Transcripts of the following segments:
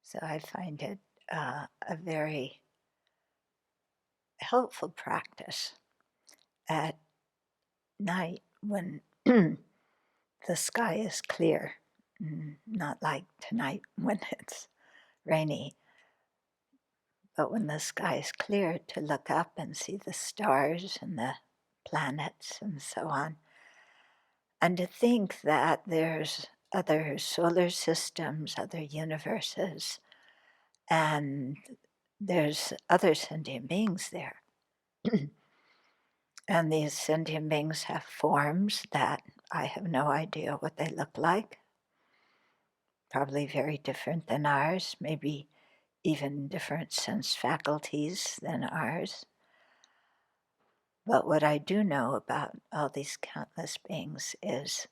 So I find it a very helpful practice at night when the sky is clear, not like tonight when it's rainy, but when the sky is clear, to look up and see the stars and the planets and so on, and to think that there's other solar systems, other universes, and there's other sentient beings there. And these sentient beings have forms that I have no idea what they look like. Probably very different than ours, maybe even different sense faculties than ours. But what I do know about all these countless beings is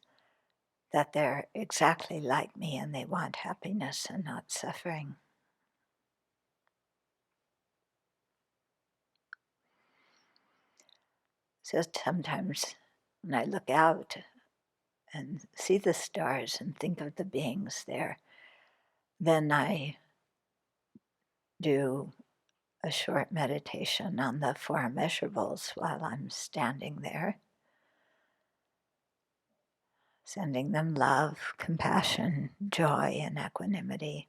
that they're exactly like me and they want happiness and not suffering. So sometimes when I look out and see the stars and think of the beings there, then I do a short meditation on the four immeasurables while I'm standing there, sending them love, compassion, joy, and equanimity.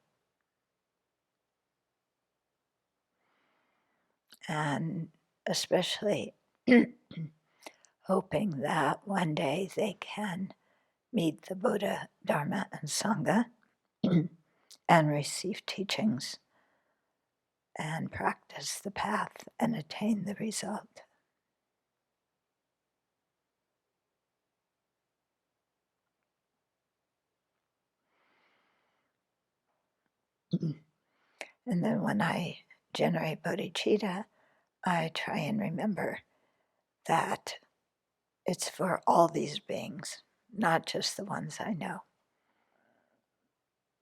And especially hoping that one day they can meet the Buddha, Dharma, and Sangha and receive teachings and practice the path and attain the result. And then when I generate bodhicitta, I try and remember that it's for all these beings, not just the ones I know,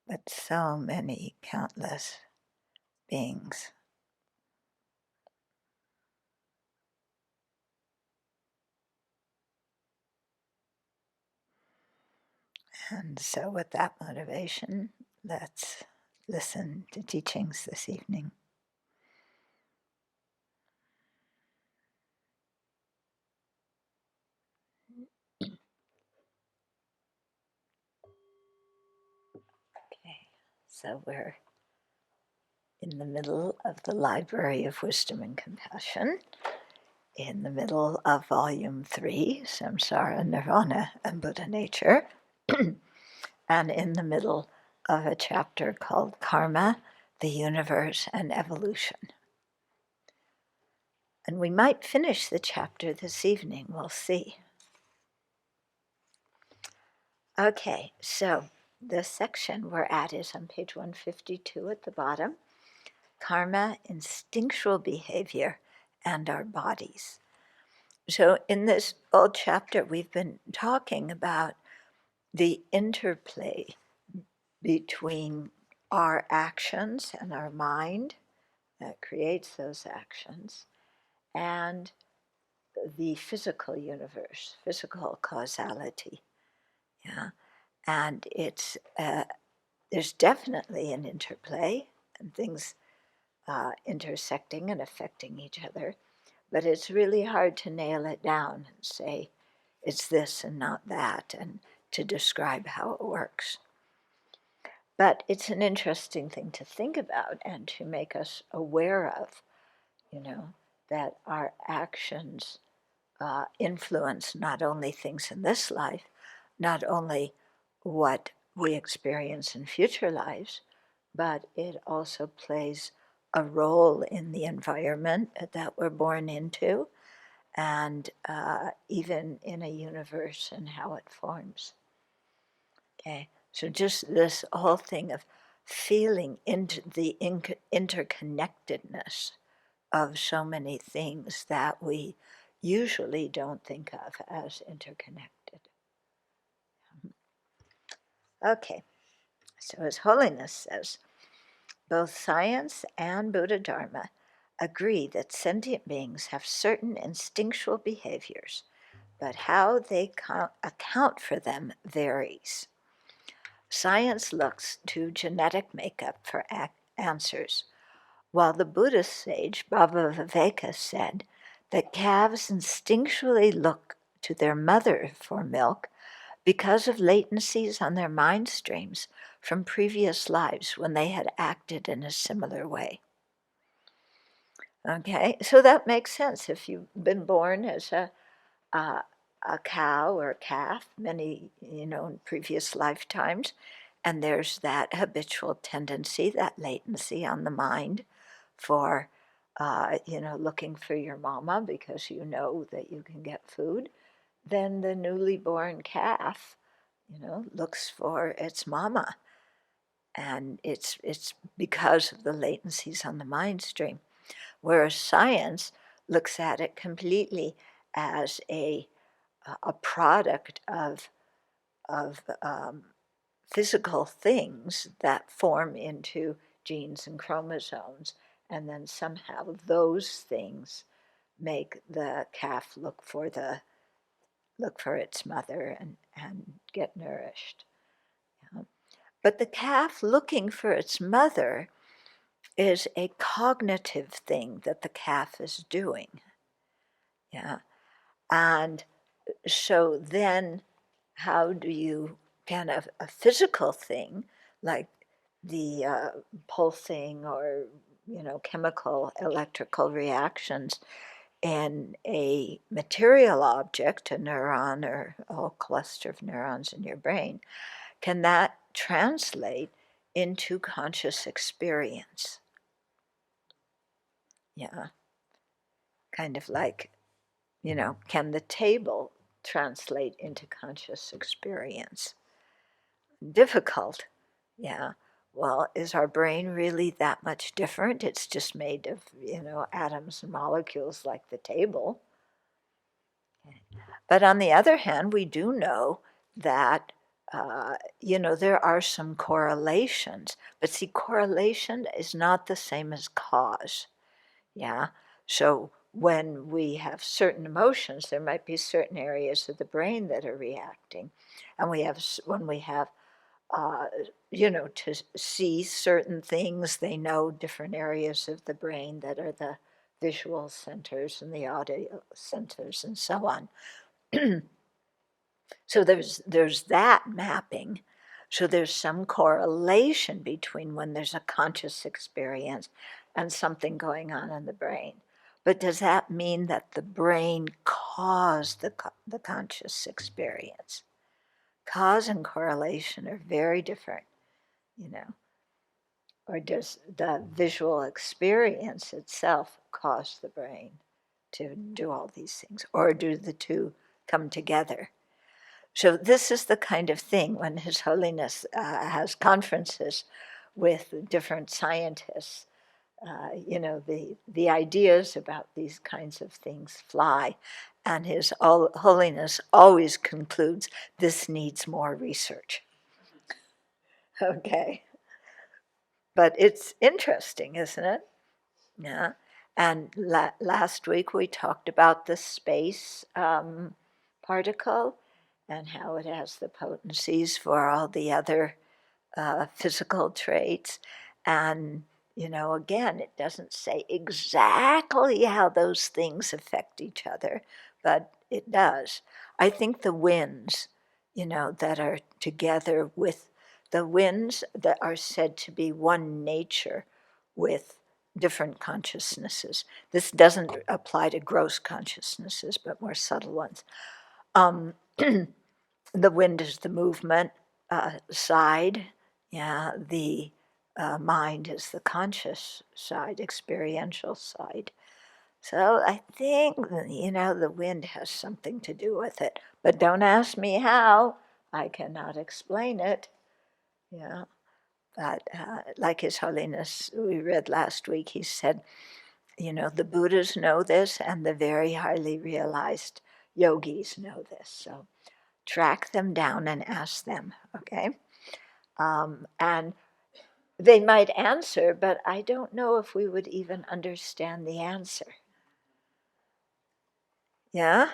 but so many countless beings. And so with that motivation, let's listen to teachings this evening. Okay, so we're in the middle of the Library of Wisdom and Compassion, in the middle of Volume 3, Samsara, Nirvana, and Buddha Nature, and in the middle of a chapter called Karma, the Universe, and Evolution. And we might finish the chapter this evening, we'll see. Okay, so the section we're at is on page 152 at the bottom, Karma, Instinctual Behavior, and Our Bodies. So in this old chapter, we've been talking about the interplay between our actions and our mind that creates those actions and the physical universe, physical causality. Yeah, and it's there's definitely an interplay and things intersecting and affecting each other, but it's really hard to nail it down and say it's this and not that, and to describe how it works. But it's an interesting thing to think about and to make us aware of, that our actions influence not only things in this life, not only what we experience in future lives, but it also plays a role in the environment that we're born into, and even in a universe and how it forms. Okay, so just this whole thing of feeling into the interconnectedness of so many things that we usually don't think of as interconnected. Okay, so His Holiness says, both science and Buddha Dharma agree that sentient beings have certain instinctual behaviors, but how they account for them varies. Science looks to genetic makeup for answers, while the Buddhist sage Bhava Viveka said that calves instinctually look to their mother for milk because of latencies on their mind streams from previous lives when they had acted in a similar way. Okay, so that makes sense. If you've been born as a cow or a calf, many, in previous lifetimes, and there's that habitual tendency, that latency on the mind for, looking for your mama because you know that you can get food, then the newly born calf, looks for its mama. And it's because of the latencies on the mind stream. Whereas science looks at it completely as a product of physical things that form into genes and chromosomes, and then somehow those things make the calf look for its mother and get nourished. But the calf looking for its mother is a cognitive thing that the calf is doing. Yeah. And so then how do you kind of a physical thing like the pulsing or chemical electrical reactions in a material object, a neuron or a whole cluster of neurons in your brain, can that translate into conscious experience? Yeah, kind of like, can the table translate into conscious experience? Difficult. Yeah. Well, is our brain really that much different? It's just made of, atoms and molecules like the table. But on the other hand, we do know that, there are some correlations. But see, correlation is not the same as cause. Yeah. So when we have certain emotions, there might be certain areas of the brain that are reacting. And when we have to see certain things, they know different areas of the brain that are the visual centers and the audio centers and so on. So there's that mapping. So there's some correlation between when there's a conscious experience and something going on in the brain. But does that mean that the brain caused the conscious experience? Cause and correlation are very different, Or does the visual experience itself cause the brain to do all these things? Or do the two come together? So this is the kind of thing when His Holiness has conferences with different scientists, the ideas about these kinds of things fly. And His Holiness always concludes, this needs more research. Okay. But it's interesting, isn't it? Yeah. And last week we talked about the space particle and how it has the potencies for all the other physical traits. And, again, it doesn't say exactly how those things affect each other, but it does. I think the winds, that are together with the winds that are said to be one nature with different consciousnesses. This doesn't apply to gross consciousnesses, but more subtle ones. The wind is the movement side. Yeah, the mind is the conscious side, experiential side. So I think, the wind has something to do with it. But don't ask me how. I cannot explain it. Yeah. But like His Holiness, we read last week, he said, the Buddhas know this and the very highly realized yogis know this. So track them down and ask them, okay? And they might answer, but I don't know if we would even understand the answer. Yeah?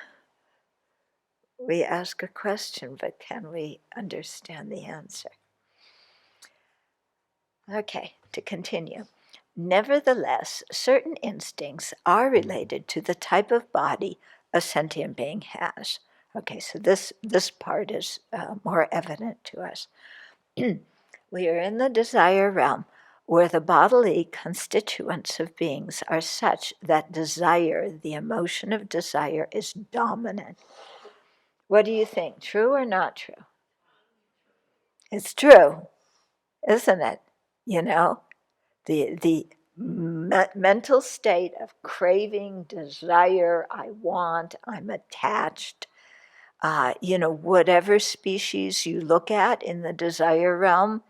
We ask a question, but can we understand the answer? Okay, to continue. Nevertheless, certain instincts are related to the type of body a sentient being has. Okay, so this part is more evident to us. We are in the desire realm, where the bodily constituents of beings are such that desire, the emotion of desire, is dominant. What do you think? True or not true? It's true, isn't it? You know, the mental state of craving, desire, I want, I'm attached. Whatever species you look at in the desire realm,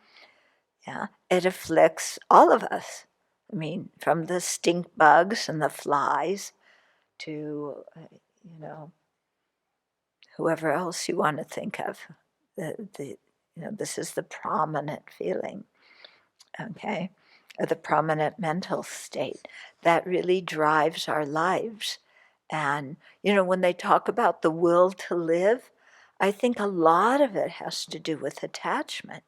yeah, it afflicts all of us. I mean, from the stink bugs and the flies to, whoever else you want to think of. This is the prominent feeling, okay, or the prominent mental state that really drives our lives. And, when they talk about the will to live, I think a lot of it has to do with attachment.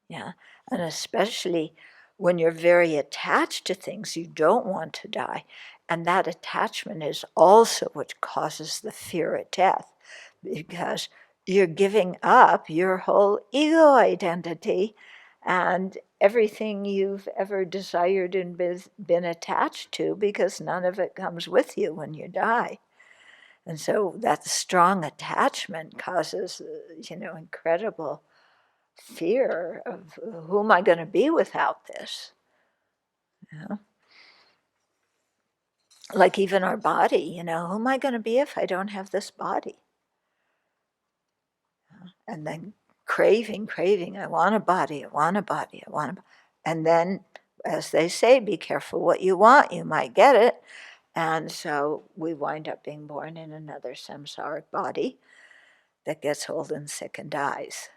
Yeah. And especially when you're very attached to things, you don't want to die. And that attachment is also what causes the fear of death, because you're giving up your whole ego identity and everything you've ever desired and been attached to, because none of it comes with you when you die. And so that strong attachment causes, incredible fear of who am I going to be without this? Like even our body, who am I going to be if I don't have this body? And then craving, I want a body, I want a body, I want a body. And then, as they say, be careful what you want, you might get it. And so we wind up being born in another samsaric body that gets old and sick and dies.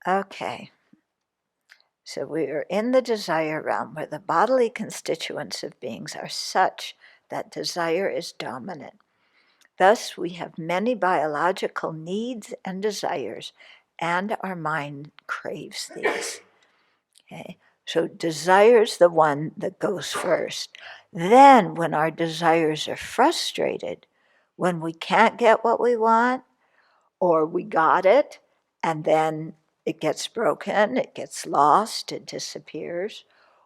Okay. So we are in the desire realm, where the bodily constituents of beings are such that desire is dominant. Thus, we have many biological needs and desires, and our mind craves these. Okay? So desire's the one that goes first. Then, when our desires are frustrated, when we can't get what we want, or we got it, and then it gets broken, it gets lost, it disappears,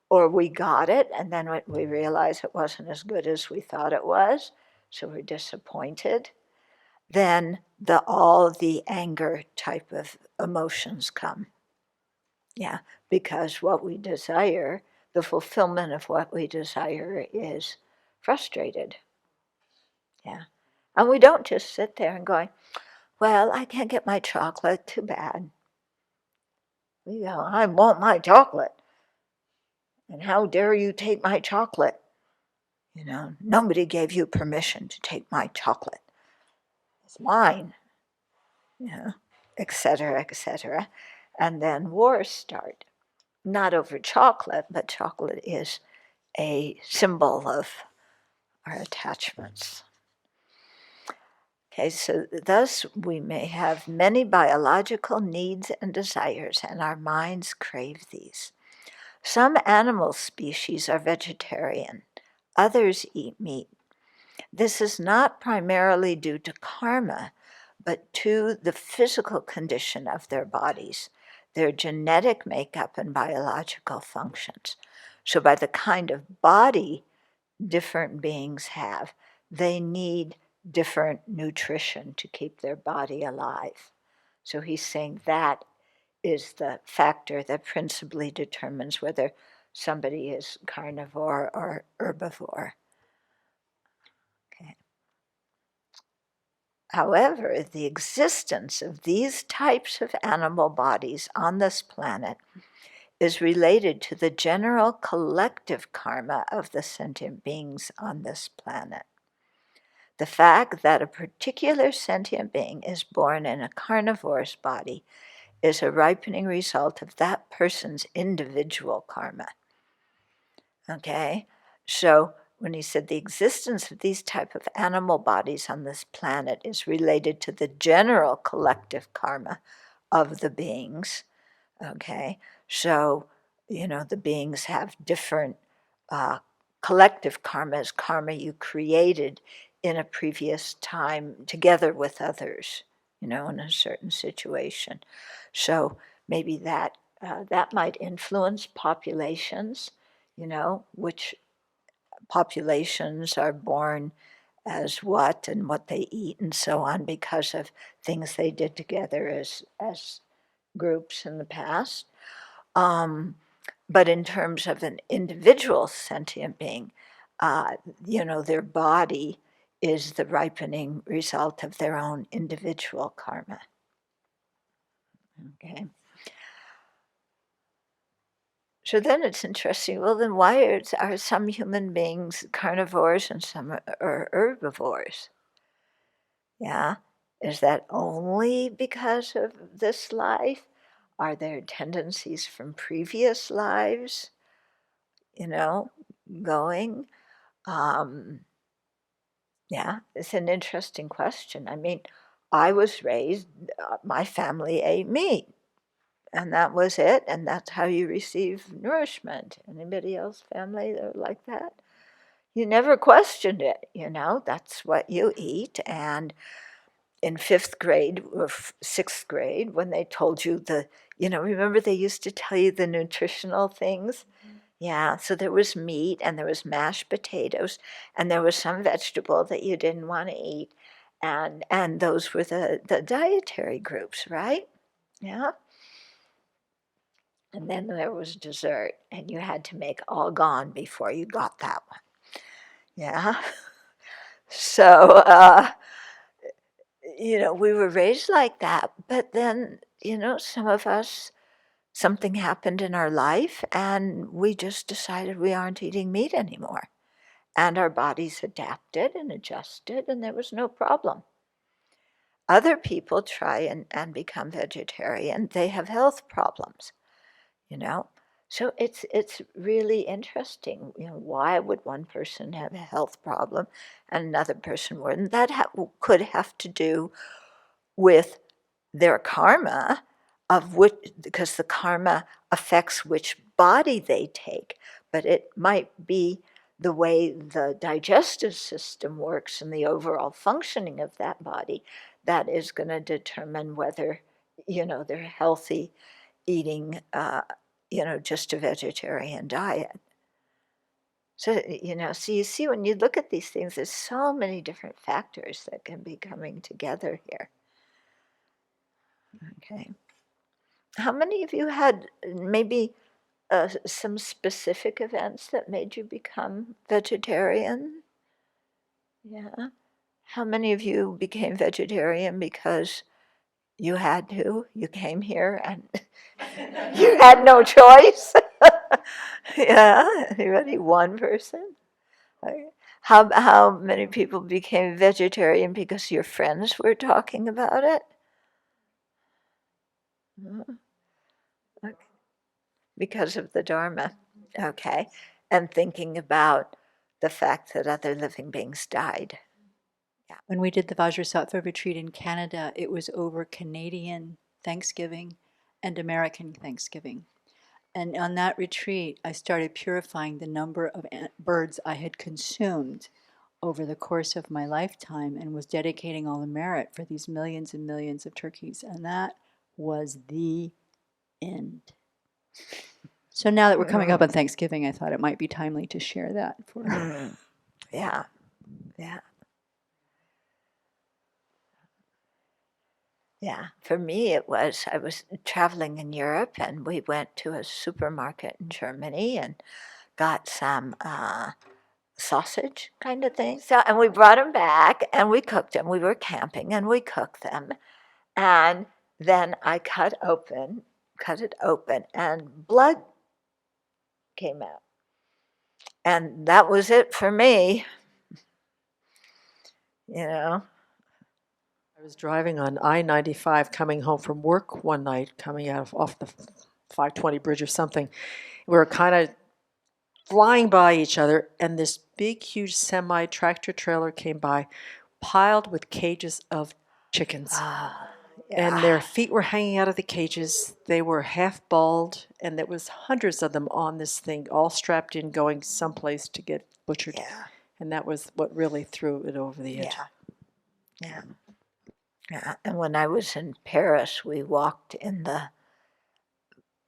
or we got it, and then we realize it wasn't as good as we thought it was, so we're disappointed, then all the anger type of emotions come. Yeah, because what we desire, the fulfillment of what we desire, is frustrated. Yeah. And we don't just sit there and going, well, I can't get my chocolate, too bad. I want my chocolate. And how dare you take my chocolate? Nobody gave you permission to take my chocolate. It's mine. Etc., etc. And then wars start. Not over chocolate, but chocolate is a symbol of our attachments. Okay, so thus we may have many biological needs and desires, and our minds crave these. Some animal species are vegetarian, others eat meat. This is not primarily due to karma, but to the physical condition of their bodies, their genetic makeup and biological functions. So by the kind of body different beings have, they need different nutrition to keep their body alive. So he's saying that is the factor that principally determines whether somebody is carnivore or herbivore. Okay. However, the existence of these types of animal bodies on this planet is related to the general collective karma of the sentient beings on this planet. The fact that a particular sentient being is born in a carnivore's body is a ripening result of that person's individual karma. Okay? So when he said the existence of these type of animal bodies on this planet is related to the general collective karma of the beings. Okay, so, the beings have different collective karmas, karma you created in a previous time together with others, in a certain situation. So maybe that might influence populations, which populations are born as what and what they eat and so on because of things they did together as groups in the past. But in terms of an individual sentient being, their body is the ripening result of their own individual karma. Okay. So then it's interesting, well, then why are some human beings carnivores and some are herbivores? Yeah. Is that only because of this life? Are there tendencies from previous lives, going? Yeah, it's an interesting question. I mean, I was raised, my family ate meat, and that was it, and that's how you receive nourishment. Anybody else family that were like that? You never questioned it, that's what you eat. And in 5th grade or 6th grade, when they told you remember they used to tell you the nutritional things? Yeah, so there was meat and there was mashed potatoes and there was some vegetable that you didn't want to eat. And those were the dietary groups, right? Yeah. And then there was dessert, and you had to make all gone before you got that one. Yeah. So, we were raised like that. But then, some of us, something happened in our life, and we just decided we aren't eating meat anymore. And our bodies adapted and adjusted, and there was no problem. Other people try and become vegetarian. They have health problems, So it's really interesting. Why would one person have a health problem and another person wouldn't? That could have to do with their karma, because the karma affects which body they take, but it might be the way the digestive system works and the overall functioning of that body that is going to determine whether, they're healthy eating, just a vegetarian diet. So, so you see, when you look at these things, there's so many different factors that can be coming together here. Okay. How many of you had maybe some specific events that made you become vegetarian? Yeah. How many of you became vegetarian because you had to? You came here and you had no choice? Yeah. Anybody? One person? Okay. How many people became vegetarian because your friends were talking about it? Okay. Because of the Dharma. Okay. And thinking about the fact that other living beings died. Yeah. When we did the Vajrasattva retreat in Canada, it was over Canadian Thanksgiving and American Thanksgiving. And on that retreat, I started purifying the number of birds I had consumed over the course of my lifetime and was dedicating all the merit for these millions and millions of turkeys. And that was the end. So now that we're coming up on Thanksgiving, I thought it might be timely to share that for. Yeah. Yeah. Yeah. For me, I was traveling in Europe, and we went to a supermarket in Germany and got some sausage kind of thing. So, and we brought them back and we cooked them. We were camping and we cooked them. And then I cut it open, and blood came out. And that was it for me, I was driving on I-95 coming home from work one night, coming off the 520 bridge or something. We were kind of flying by each other, and this big, huge semi-tractor trailer came by, piled with cages of chickens. and their feet were hanging out of the cages. They were half bald, and there was hundreds of them on this thing, all strapped in, going someplace to get butchered. Yeah. And that was what really threw it over the edge. Yeah. Yeah. And when I was in Paris, we walked in the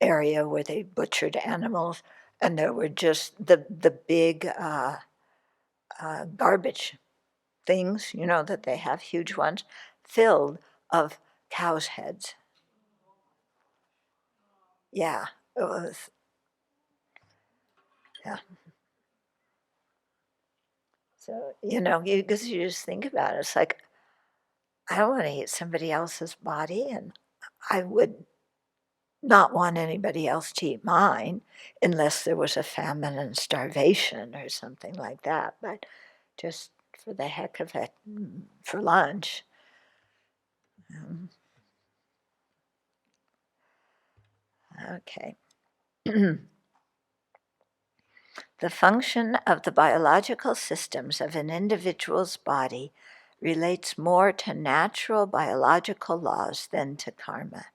area where they butchered animals, and there were just the big garbage things, you know, that they have, huge ones, filled of cows' heads. Yeah, it was, yeah. So, you know, because you just think about it, it's like, I don't want to eat somebody else's body, and I would not want anybody else to eat mine unless there was a famine and starvation or something like that. But just for the heck of it, for lunch. Okay. The function of the biological systems of an individual's body relates more to natural biological laws than to karma.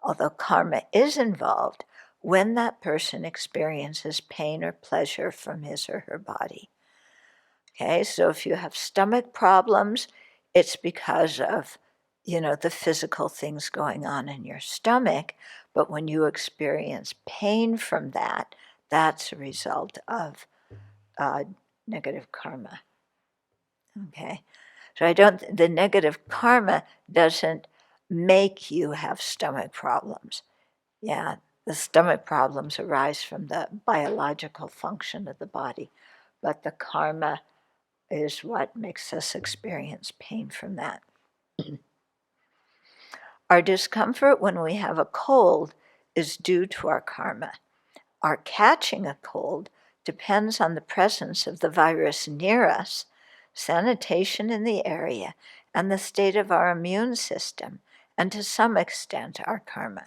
Although karma is involved when that person experiences pain or pleasure from his or her body. Okay, so if you have stomach problems, it's because of, you know, the physical things going on in your stomach. But when you experience pain from that, that's a result of negative karma. Okay, so the negative karma doesn't make you have stomach problems. Yeah, the stomach problems arise from the biological function of the body, but the karma is what makes us experience pain from that. Our discomfort when we have a cold is due to our karma. Our catching a cold depends on the presence of the virus near us, sanitation in the area, and the state of our immune system, and to some extent our karma.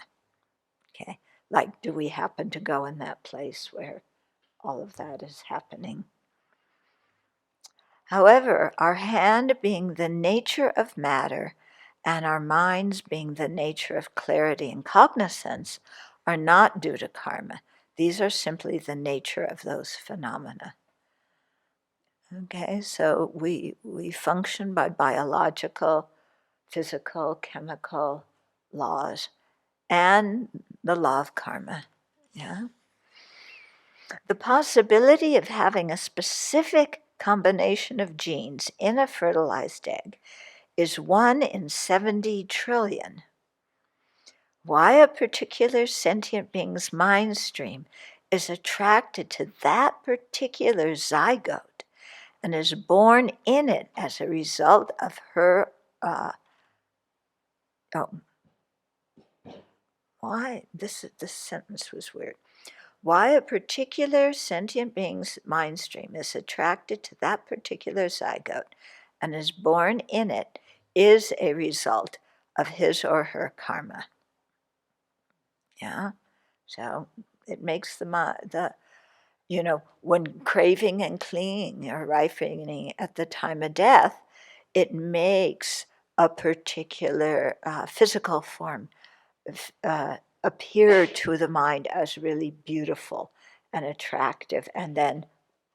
Okay, like, do we happen to go in that place where all of that is happening? However, our hand being the nature of matter and our minds being the nature of clarity and cognizance are not due to karma. These are simply the nature of those phenomena. Okay, so we function by biological, physical, chemical laws and the law of karma. Yeah. The possibility of having a specific combination of genes in a fertilized egg is 1 in 70 trillion. Why a particular sentient being's mind stream is attracted to that particular zygote and is born in it as a result of her, why? This sentence was weird. Why a particular sentient being's mind stream is attracted to that particular zygote and is born in it is a result of his or her karma. Yeah, so it makes the you know, when craving and clinging are ripening at the time of death, it makes a particular physical form appear to the mind as really beautiful and attractive. And then,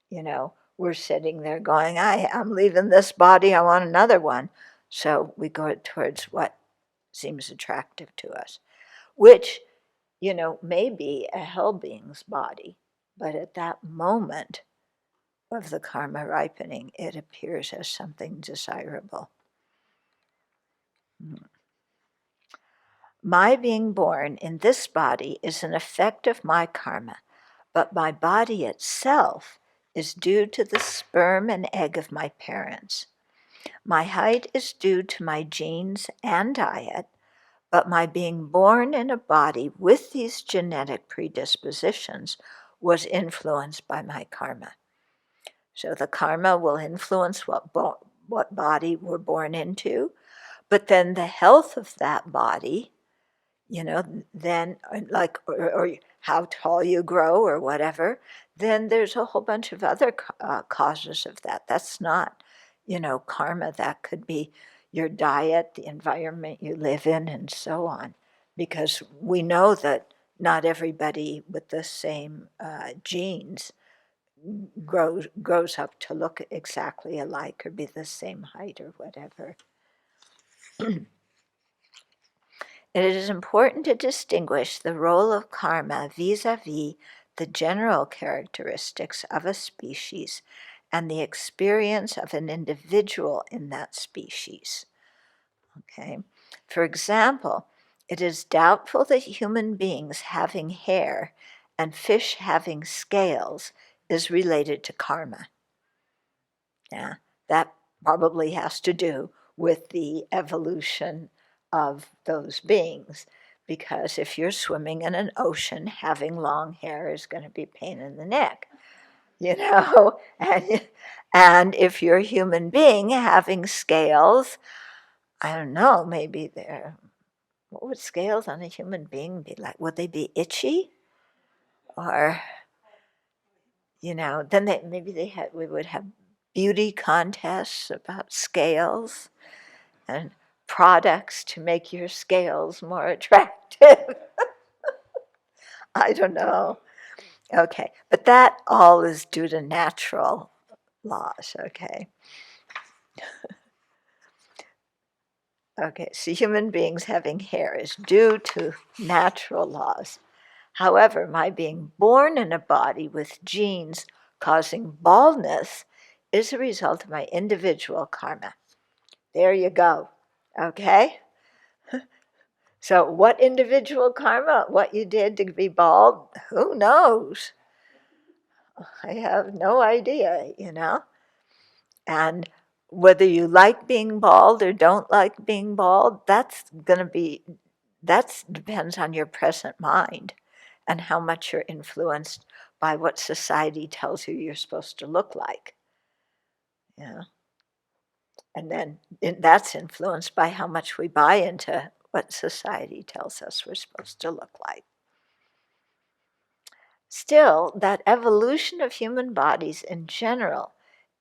you know, we're sitting there going, I'm leaving this body, I want another one. So we go towards what seems attractive to us, which, you know, may be a hell being's body, but at that moment of the karma ripening, it appears as something desirable. My being born in this body is an effect of my karma, but my body itself is due to the sperm and egg of my parents. My height is due to my genes and diet, but my being born in a body with these genetic predispositions was influenced by my karma. So the karma will influence what body we're born into, but then the health of that body, you know, then like, or how tall you grow or whatever, then there's a whole bunch of other causes of that. That's not, you know, karma. That could be your diet, the environment you live in, and so on. Because we know that not everybody with the same genes grows up to look exactly alike or be the same height or whatever. It is important to distinguish the role of karma vis-a-vis the general characteristics of a species and the experience of an individual in that species. Okay. For example, it is doubtful that human beings having hair and fish having scales is related to karma. Yeah, that probably has to do with the evolution of those beings, because if you're swimming in an ocean, having long hair is going to be a pain in the neck, and if you're a human being having scales, I don't know, maybe what would scales on a human being be like? Would they be itchy? Or, then we would have beauty contests about scales and products to make your scales more attractive. I don't know. Okay, but that all is due to natural laws, okay? Okay, so human beings having hair is due to natural laws. However, my being born in a body with genes causing baldness is a result of my individual karma. There you go, okay? So what individual karma, what you did to be bald, who knows? I have no idea, And whether you like being bald or don't like being bald, that depends on your present mind and how much you're influenced by what society tells you you're supposed to look like. Yeah. And then that's influenced by how much we buy into what society tells us we're supposed to look like. Still, that evolution of human bodies in general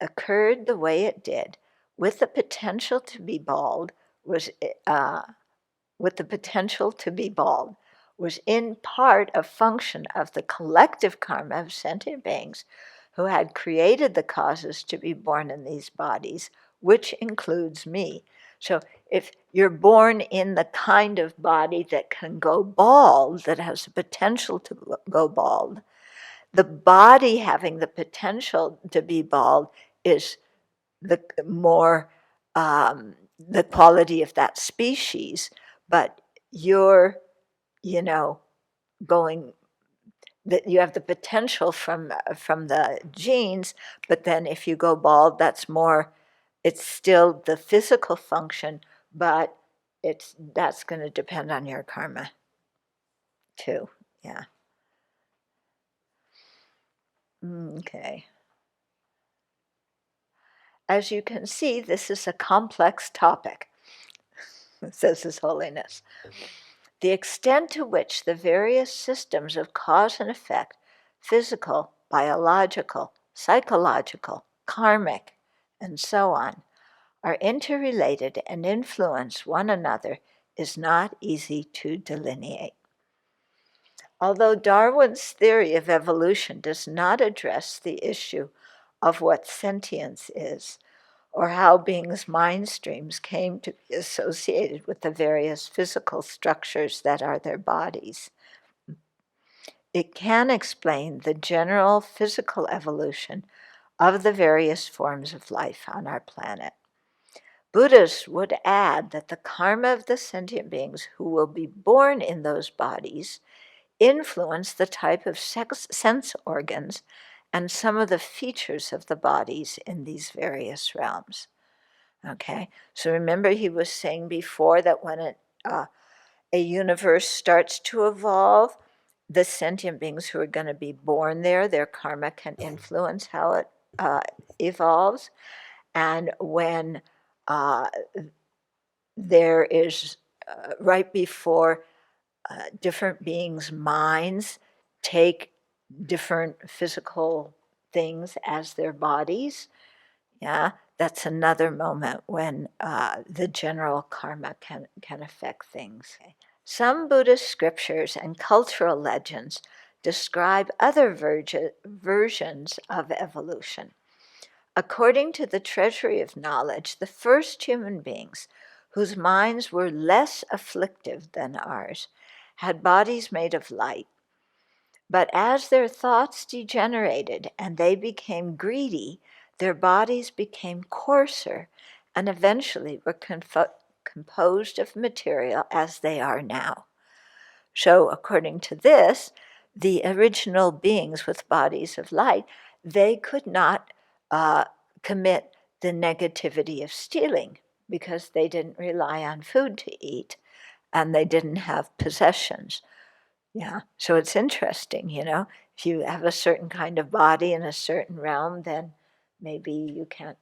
occurred the way it did, with the potential to be bald, was in part a function of the collective karma of sentient beings who had created the causes to be born in these bodies, which includes me. So if you're born in the kind of body that can go bald, that has the potential to go bald, the body having the potential to be bald is the more the quality of that species, but you're, going that you have the potential from the genes, but then if you go bald, it's still the physical function, but that's going to depend on your karma too. Yeah. Okay. As you can see, this is a complex topic, says His Holiness. The extent to which the various systems of cause and effect, physical, biological, psychological, karmic, and so on, are interrelated and influence one another is not easy to delineate. Although Darwin's theory of evolution does not address the issue of what sentience is, or how beings' mind streams came to be associated with the various physical structures that are their bodies, it can explain the general physical evolution of the various forms of life on our planet. Buddhists would add that the karma of the sentient beings who will be born in those bodies influence the type of sense organs and some of the features of the bodies in these various realms. Okay, so remember he was saying before that when a universe starts to evolve, the sentient beings who are going to be born there, their karma can influence how it evolves. And when there is, right before different beings' minds take different physical things as their bodies, yeah, that's another moment when the general karma can affect things. Okay. Some Buddhist scriptures and cultural legends describe other versions of evolution. According to the Treasury of Knowledge, the first human beings, whose minds were less afflictive than ours, had bodies made of light. But as their thoughts degenerated and they became greedy, their bodies became coarser and eventually were composed of material as they are now. So, according to this, the original beings with bodies of light, they could not commit the negativity of stealing because they didn't rely on food to eat and they didn't have possessions. Yeah, so it's interesting, if you have a certain kind of body in a certain realm, then maybe you can't,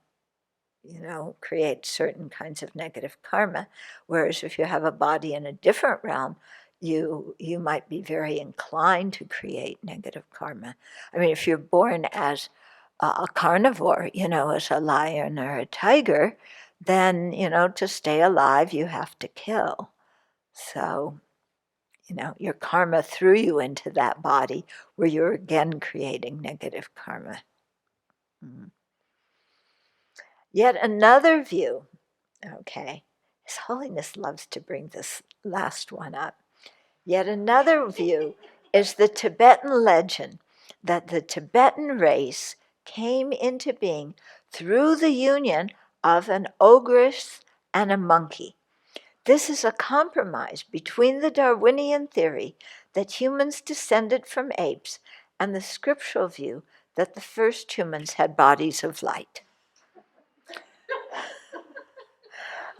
create certain kinds of negative karma. Whereas if you have a body in a different realm, you might be very inclined to create negative karma. I mean, if you're born as a carnivore, as a lion or a tiger, then, to stay alive, you have to kill. So, your karma threw you into that body where you're again creating negative karma. Yet another view, okay, His Holiness loves to bring this last one up. Yet another view is the Tibetan legend that the Tibetan race came into being through the union of an ogress and a monkey. This is a compromise between the Darwinian theory that humans descended from apes and the scriptural view that the first humans had bodies of light.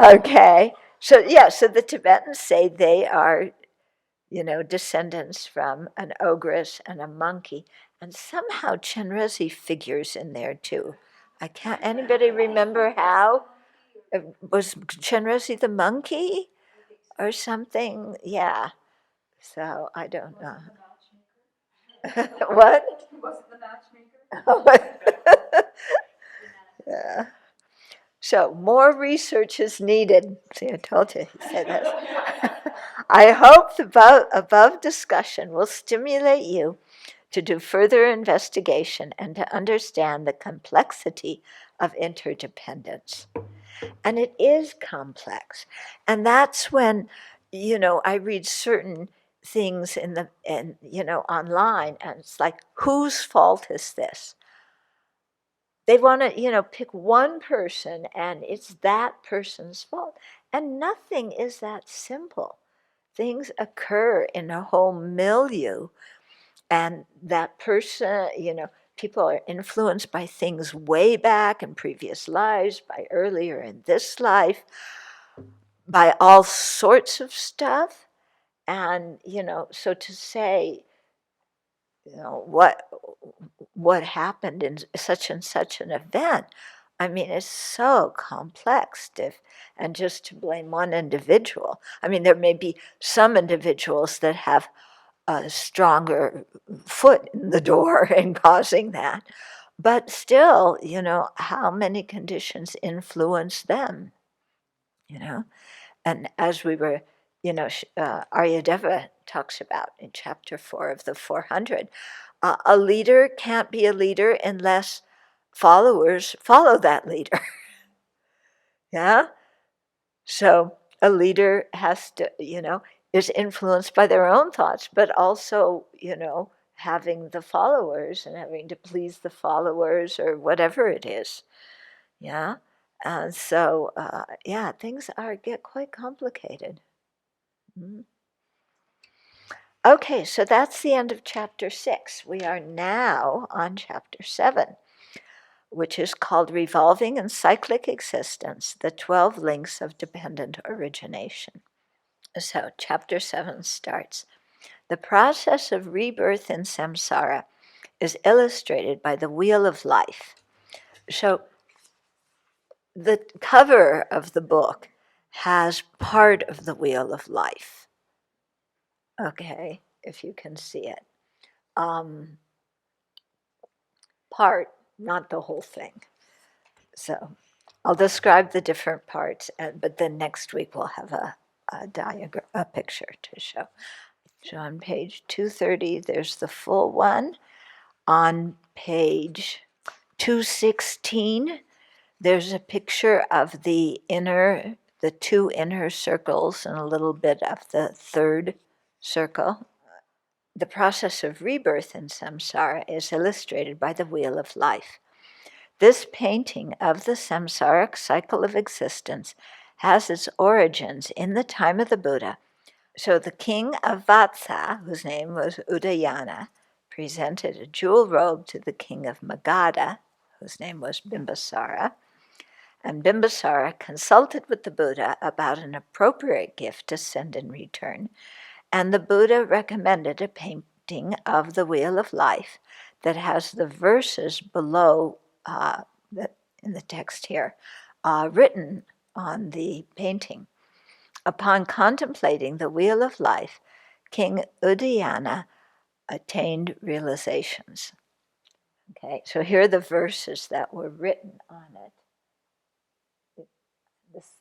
Okay, so the Tibetans say they are, descendants from an ogress and a monkey, and somehow Chenrezig figures in there too. Anybody remember how? Was Chenrezig the monkey or something? Yeah. So I don't know. What? He wasn't the matchmaker. Yeah. So more research is needed. See, I told you, he said that. I hope the above discussion will stimulate you to do further investigation and to understand the complexity of interdependence. And it is complex. And that's when, I read certain things online, and it's like, whose fault is this? They want to, pick one person and it's that person's fault. And nothing is that simple. Things occur in a whole milieu, and that person, people are influenced by things way back in previous lives, by earlier in this life, by all sorts of stuff. And, so to say, what happened in such and such an event, I mean, it's so complex and just to blame one individual. I mean, there may be some individuals that have a stronger foot in the door in causing that, but still, how many conditions influence them, And as we were, Aryadeva talks about in chapter 4 of the 400, a leader can't be a leader unless followers follow that leader. Yeah? So a leader has to, is influenced by their own thoughts, but also, having the followers and having to please the followers or whatever it is. Yeah? And so, things get quite complicated. Mm-hmm. Okay, so that's the end of chapter 6. We are now on chapter 7, which is called Revolving and Cyclic Existence, the 12 Links of Dependent Origination. So, chapter 7 starts. The process of rebirth in samsara is illustrated by the wheel of life. So, the cover of the book has part of the wheel of life. Okay, if you can see it. Part, not the whole thing. So, I'll describe the different parts, but then next week we'll have a diagram, a picture to show. So on page 230, there's the full one. On page 216, there's a picture of the two inner circles and a little bit of the third circle. The process of rebirth in samsara is illustrated by the wheel of life. This painting of the samsaric cycle of existence has its origins in the time of the Buddha. So the king of Vatsa, whose name was Udayana, presented a jewel robe to the king of Magadha, whose name was Bimbisara, and Bimbisara consulted with the Buddha about an appropriate gift to send in return, and the Buddha recommended a painting of the Wheel of Life that has the verses below in the text here written on the painting. Upon contemplating the Wheel of Life, King Udayana attained realizations. Okay, so here are the verses that were written on it. This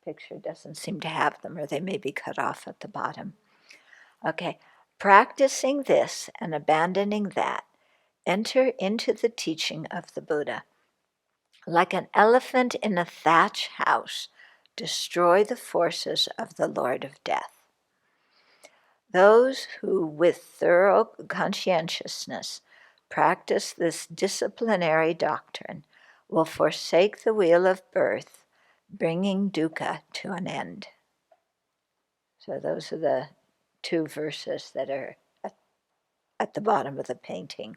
picture doesn't seem to have them, or they may be cut off at the bottom. Okay, practicing this and abandoning that, enter into the teaching of the Buddha. Like an elephant in a thatch house, destroy the forces of the Lord of Death. Those who, with thorough conscientiousness, practice this disciplinary doctrine will forsake the wheel of birth, bringing dukkha to an end. So those are the two verses that are at the bottom of the painting.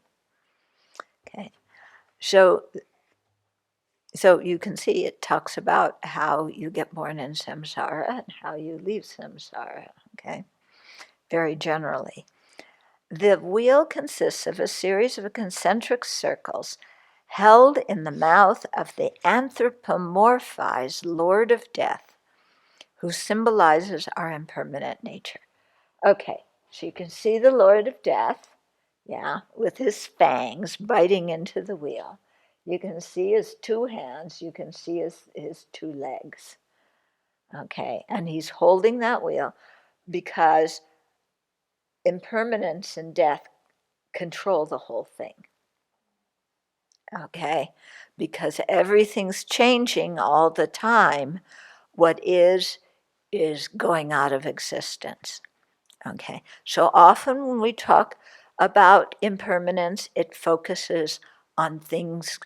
Okay, so you can see it talks about how you get born in samsara and how you leave samsara, okay, very generally. The wheel consists of a series of concentric circles held in the mouth of the anthropomorphized Lord of Death, who symbolizes our impermanent nature. Okay, so you can see the Lord of Death, with his fangs biting into the wheel. You can see his two hands, you can see his two legs. Okay, and he's holding that wheel because impermanence and death control the whole thing. Okay, because everything's changing all the time. What is going out of existence. Okay, so often when we talk about impermanence, it focuses on things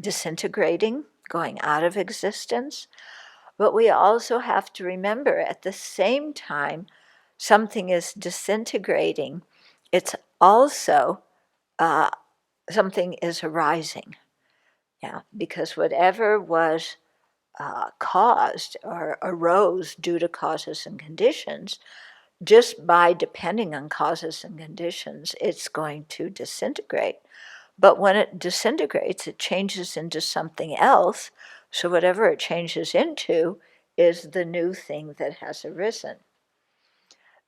disintegrating, going out of existence. But we also have to remember at the same time something is disintegrating, it's also something is arising. Yeah, because whatever was caused or arose due to causes and conditions, just by depending on causes and conditions, it's going to disintegrate. But when it disintegrates, it changes into something else. So whatever it changes into is the new thing that has arisen.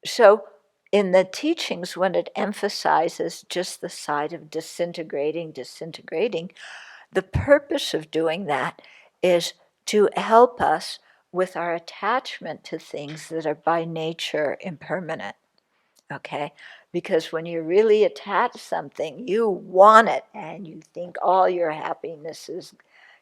So in the teachings, when it emphasizes just the side of disintegrating, the purpose of doing that is to help us with our attachment to things that are by nature impermanent. Okay? Because when you're really attached to something, you want it and you think all your happiness is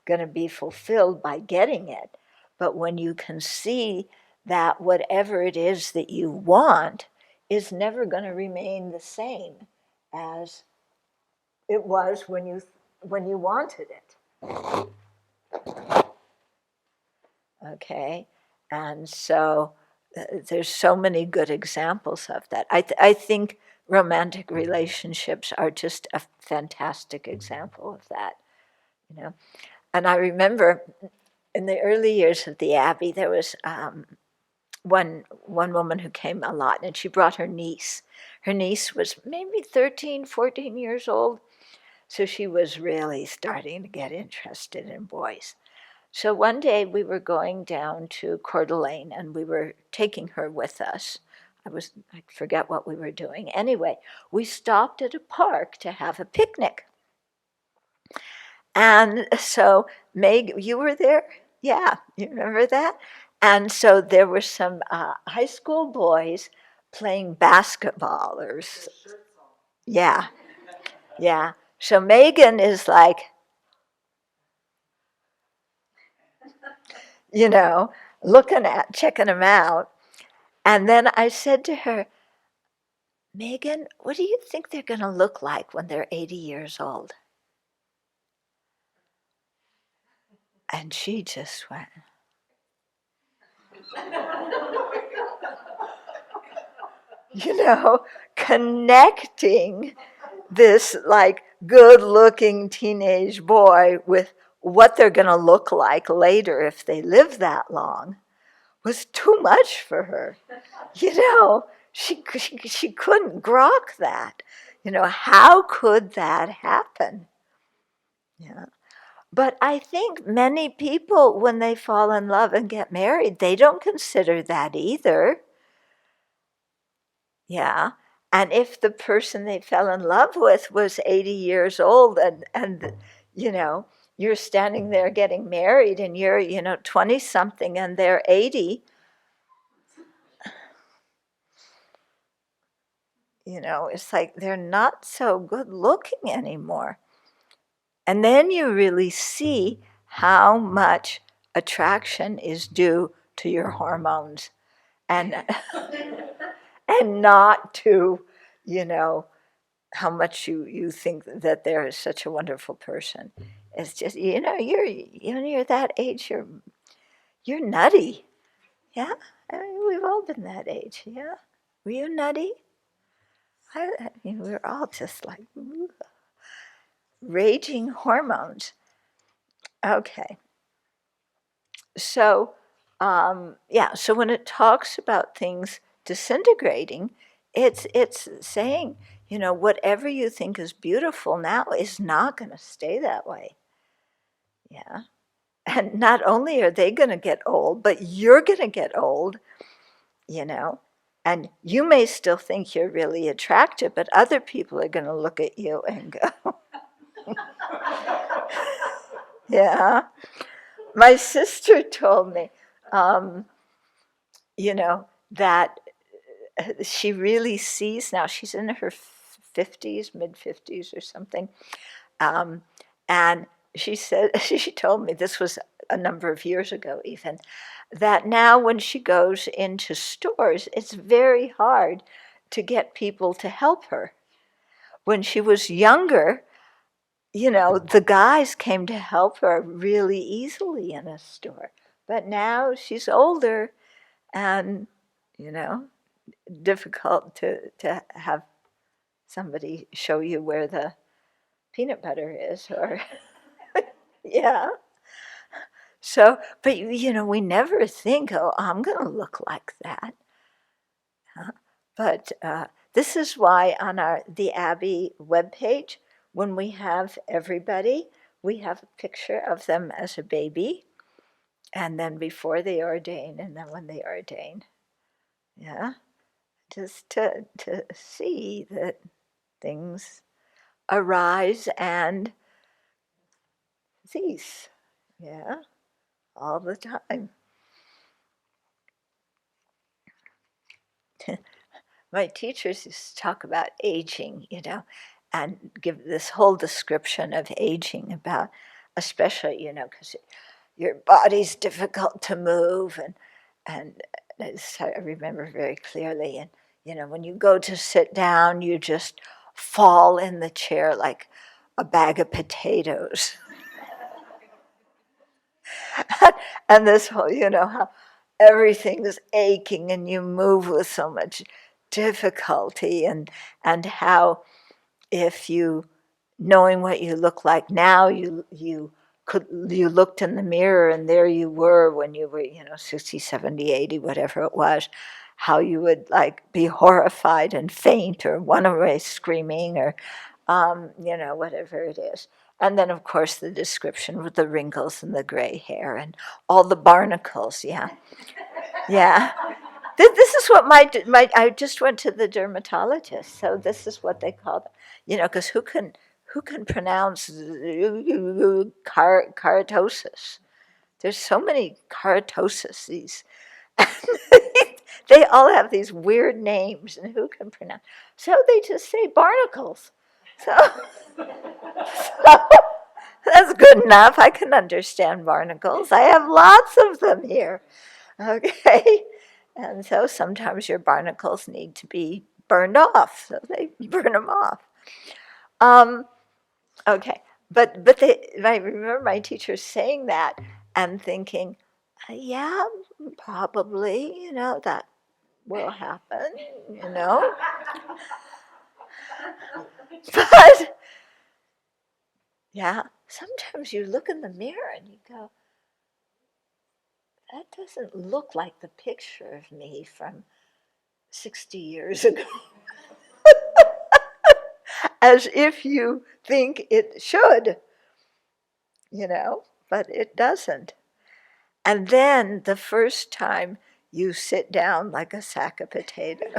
going to be fulfilled by getting it. But when you can see that whatever it is that you want is never going to remain the same as it was when you wanted it. Okay? And so there's so many good examples of that. I think romantic relationships are just a fantastic example of that, you know. And I remember in the early years of the Abbey, there was one woman who came a lot, and she brought her niece. Her niece was maybe 13, 14 years old, so she was really starting to get interested in boys. So one day we were going down to Coeur d'Alene and we were taking her with us. I forget what we were doing. Anyway, we stopped at a park to have a picnic. And so Meg, you were there? Yeah, you remember that? And so there were some high school boys playing basketball yeah, yeah. So Megan is like, checking them out. And then I said to her, Megan, what do you think they're going to look like when they're 80 years old? And she just went, connecting this like good looking teenage boy with what they're going to look like later if they live that long was too much for her. She couldn't grok that. How could that happen? Yeah. But I think many people, when they fall in love and get married, they don't consider that either. Yeah. And if the person they fell in love with was 80 years old and you're standing there getting married and you're, 20 something and they're 80, it's like they're not so good looking anymore. And then you really see how much attraction is due to your hormones and and not to, how much you think that they're such a wonderful person. It's just, you're that age, you're nutty. Yeah? I mean, we've all been that age, yeah? Were you nutty? We're all just like raging hormones. Okay. So, so when it talks about things disintegrating, it's saying, whatever you think is beautiful now is not going to stay that way. Yeah. And not only are they going to get old, but you're going to get old, and you may still think you're really attractive, but other people are going to look at you and go, yeah. My sister told me, that she really sees now, she's in her 50s, mid 50s or something. And she said, she told me, this was a number of years ago even, that now when she goes into stores, it's very hard to get people to help her. When she was younger, the guys came to help her really easily in a store. But now she's older and, difficult to have somebody show you where the peanut butter is or, yeah. So, but we never think, oh, I'm going to look like that. But this is why on the Abbey webpage, when we have everybody, we have a picture of them as a baby, and then before they ordain, and then when they ordain. Yeah, just to see that things arise and cease. Yeah, all the time. My teachers used to talk about aging, and give this whole description of aging about, especially, because your body's difficult to move, and I remember very clearly, and when you go to sit down, you just fall in the chair like a bag of potatoes. And this whole, how everything's aching and you move with so much difficulty, and how if you, knowing what you look like now, you looked in the mirror and there you were when you were 60, 70, 80, whatever it was, how you would like be horrified and faint or run away screaming or whatever it is. And then, of course, the description with the wrinkles and the gray hair and all the barnacles. Yeah, yeah. This is what I just went to the dermatologist, so this is what they call them. Because who can pronounce keratosis? There's so many keratoses. They all have these weird names, and who can pronounce? So they just say barnacles. So, so that's good enough. I can understand barnacles. I have lots of them here. Okay. And so sometimes your barnacles need to be burned off. So they burn them off. Okay. But I remember my teacher saying that and thinking, yeah, probably, that will happen, But yeah, sometimes you look in the mirror and you go, that doesn't look like the picture of me from 60 years ago. As if you think it should, but it doesn't. And then the first time you sit down like a sack of potatoes.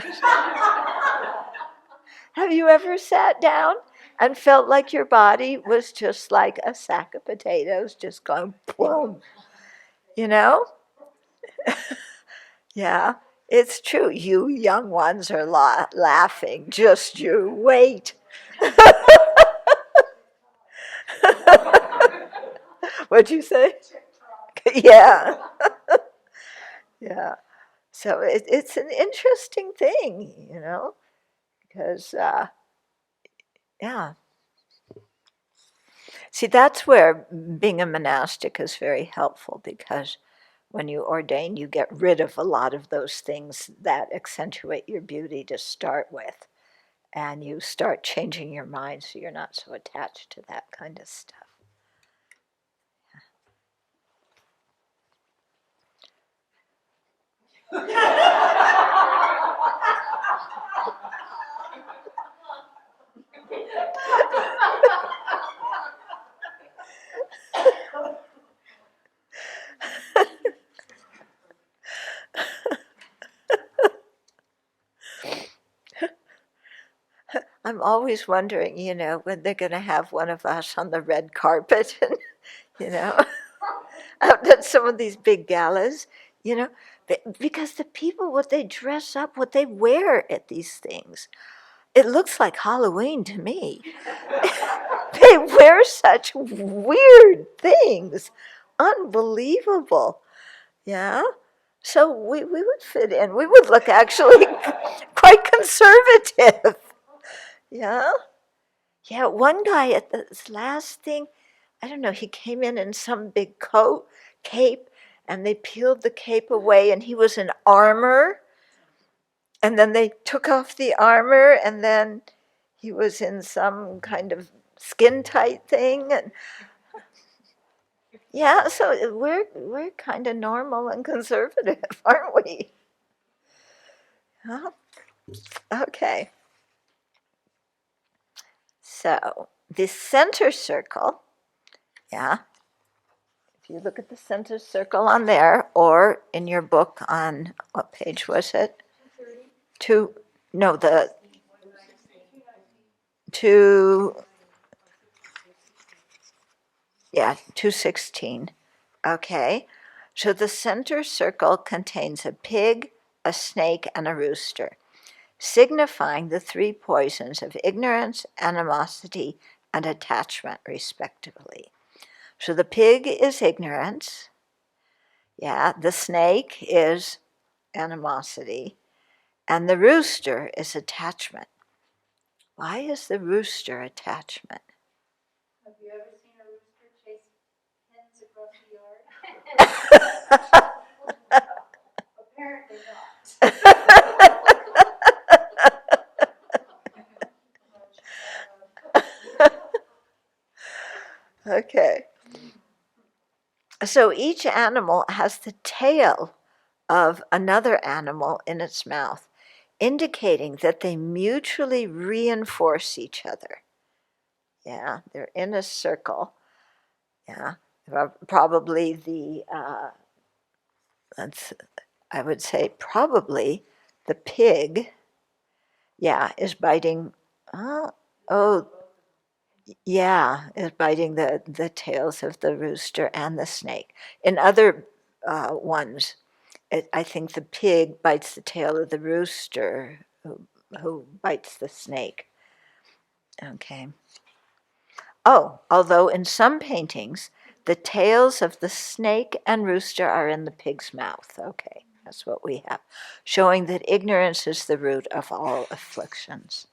Have you ever sat down and felt like your body was just like a sack of potatoes, just going boom? Yeah, it's true. You young ones are laughing. Just you wait. What'd you say? Yeah. Yeah. So it's an interesting thing, because, yeah. See, that's where being a monastic is very helpful, because when you ordain, you get rid of a lot of those things that accentuate your beauty to start with. And you start changing your mind so you're not so attached to that kind of stuff. I'm always wondering, when they're going to have one of us on the red carpet, and, out at some of these big galas, because the people, what they dress up, what they wear at these things, it looks like Halloween to me. They wear such weird things. Unbelievable. Yeah. So we would fit in. We would look actually quite conservative. Yeah. Yeah. One guy at this last thing, I don't know, he came in some big cape, and they peeled the cape away, and he was in armor. And then they took off the armor, and then he was in some kind of skin tight thing. And yeah, so we're kind of normal and conservative, aren't we? Huh? Okay. So the center circle, yeah. If you look at the center circle on there, or in your book on, what page was it? No, the two, yeah, 216. Okay. So the center circle contains a pig, a snake, and a rooster, signifying the three poisons of ignorance, animosity, and attachment, respectively. So the pig is ignorance. Yeah, the snake is animosity, and the rooster is attachment. Why is the rooster attachment? Have you ever seen a rooster chase hens across the yard? Apparently not. Okay. So each animal has the tail of another animal in its mouth, indicating that they mutually reinforce each other. Yeah, they're in a circle. Yeah, probably I would say probably the pig, yeah, is biting, oh, Yeah, is biting the tails of the rooster and the snake. In other ones, I think the pig bites the tail of the rooster who bites the snake. Okay. Oh, although in some paintings, the tails of the snake and rooster are in the pig's mouth. Okay, that's what we have, showing that ignorance is the root of all afflictions.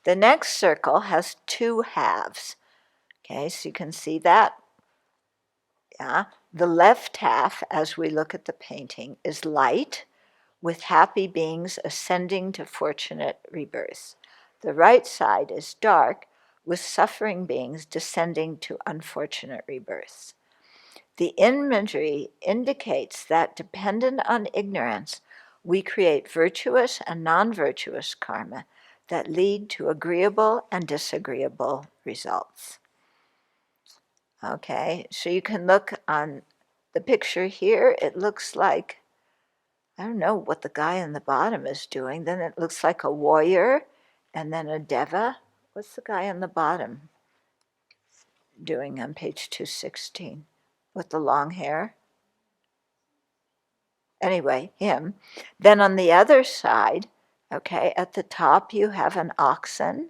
The next circle has two halves. Okay, so you can see that. Yeah, the left half, as we look at the painting, is light, with happy beings ascending to fortunate rebirths. The right side is dark, with suffering beings descending to unfortunate rebirths. The imagery indicates that, dependent on ignorance, we create virtuous and non-virtuous karma that lead to agreeable and disagreeable results. Okay, so you can look on the picture here. It looks like, I don't know what the guy in the bottom is doing. Then it looks like a warrior and then a deva. What's the guy on the bottom doing on page 216 with the long hair? Anyway, him. Then on the other side, okay, at the top you have an oxen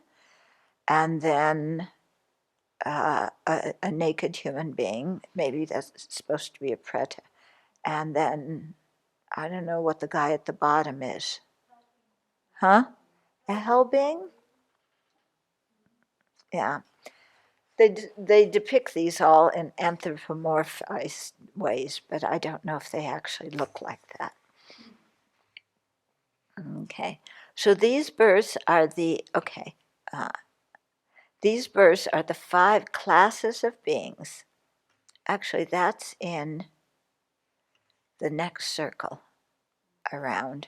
and then a naked human being. Maybe that's supposed to be a preta. And then I don't know what the guy at the bottom is. Huh? A hell being? Yeah. They depict these all in anthropomorphized ways, but I don't know if they actually look like that. Okay. So these births are these births are the 5 classes of beings. Actually, that's in the next circle around.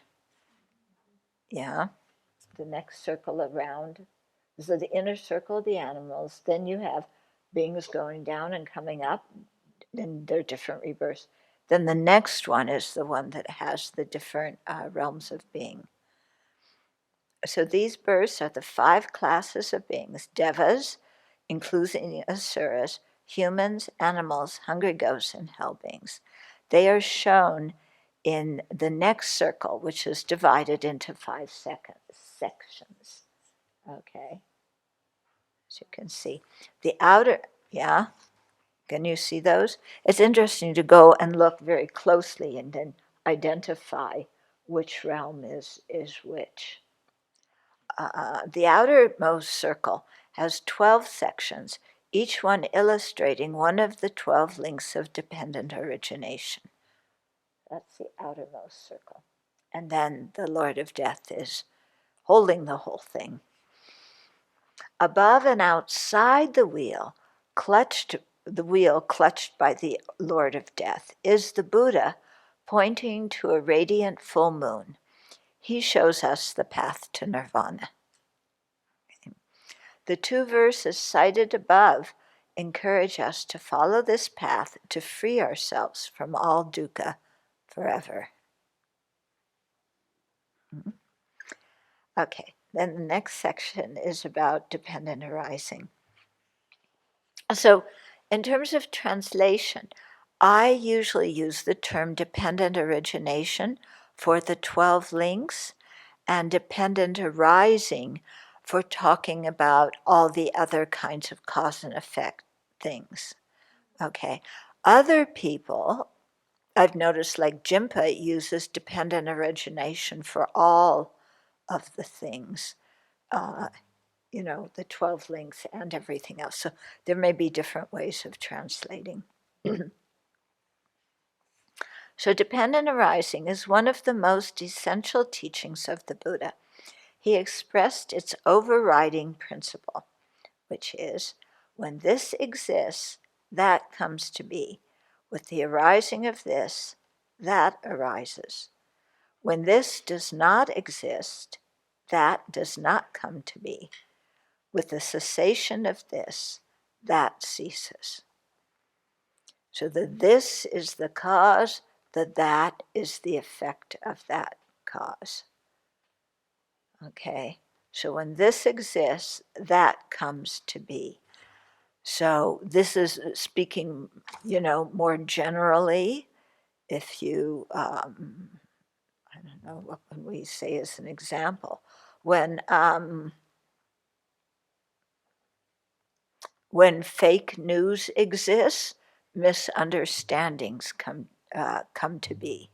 Yeah. The next circle around. So the inner circle of the animals, then you have beings going down and coming up, and they're different rebirths. Then the next one is the one that has the different realms of being. So these births are the 5 classes of beings: devas, including asuras, humans, animals, hungry ghosts, and hell beings. They are shown in the next circle, which is divided into 5 sections. Okay. So you can see the outer, yeah, can you see those? It's interesting to go and look very closely and then identify which realm is which. The outermost circle has 12 sections, each one illustrating one of the 12 links of dependent origination. That's the outermost circle. And then the Lord of Death is holding the whole thing. Above and outside the wheel clutched by the Lord of Death, is the Buddha pointing to a radiant full moon. He shows us the path to Nirvana. The 2 verses cited above encourage us to follow this path to free ourselves from all dukkha forever. Okay, then the next section is about dependent arising. So, in terms of translation, I usually use the term dependent origination for the 12 links and dependent arising for talking about all the other kinds of cause and effect things. Okay. Other people, I've noticed, like Jimpa uses dependent origination for all of the things. The 12 links and everything else. So there may be different ways of translating. So dependent arising is one of the most essential teachings of the Buddha. He expressed its overriding principle, which is, when this exists, that comes to be. With the arising of this, that arises. When this does not exist, that does not come to be. With the cessation of this, that ceases. So the this is the cause, the that is the effect of that cause. Okay, So when this exists, that comes to be. So this is speaking, more generally. If you, I don't know, what can we say as an example? When fake news exists, misunderstandings come to be.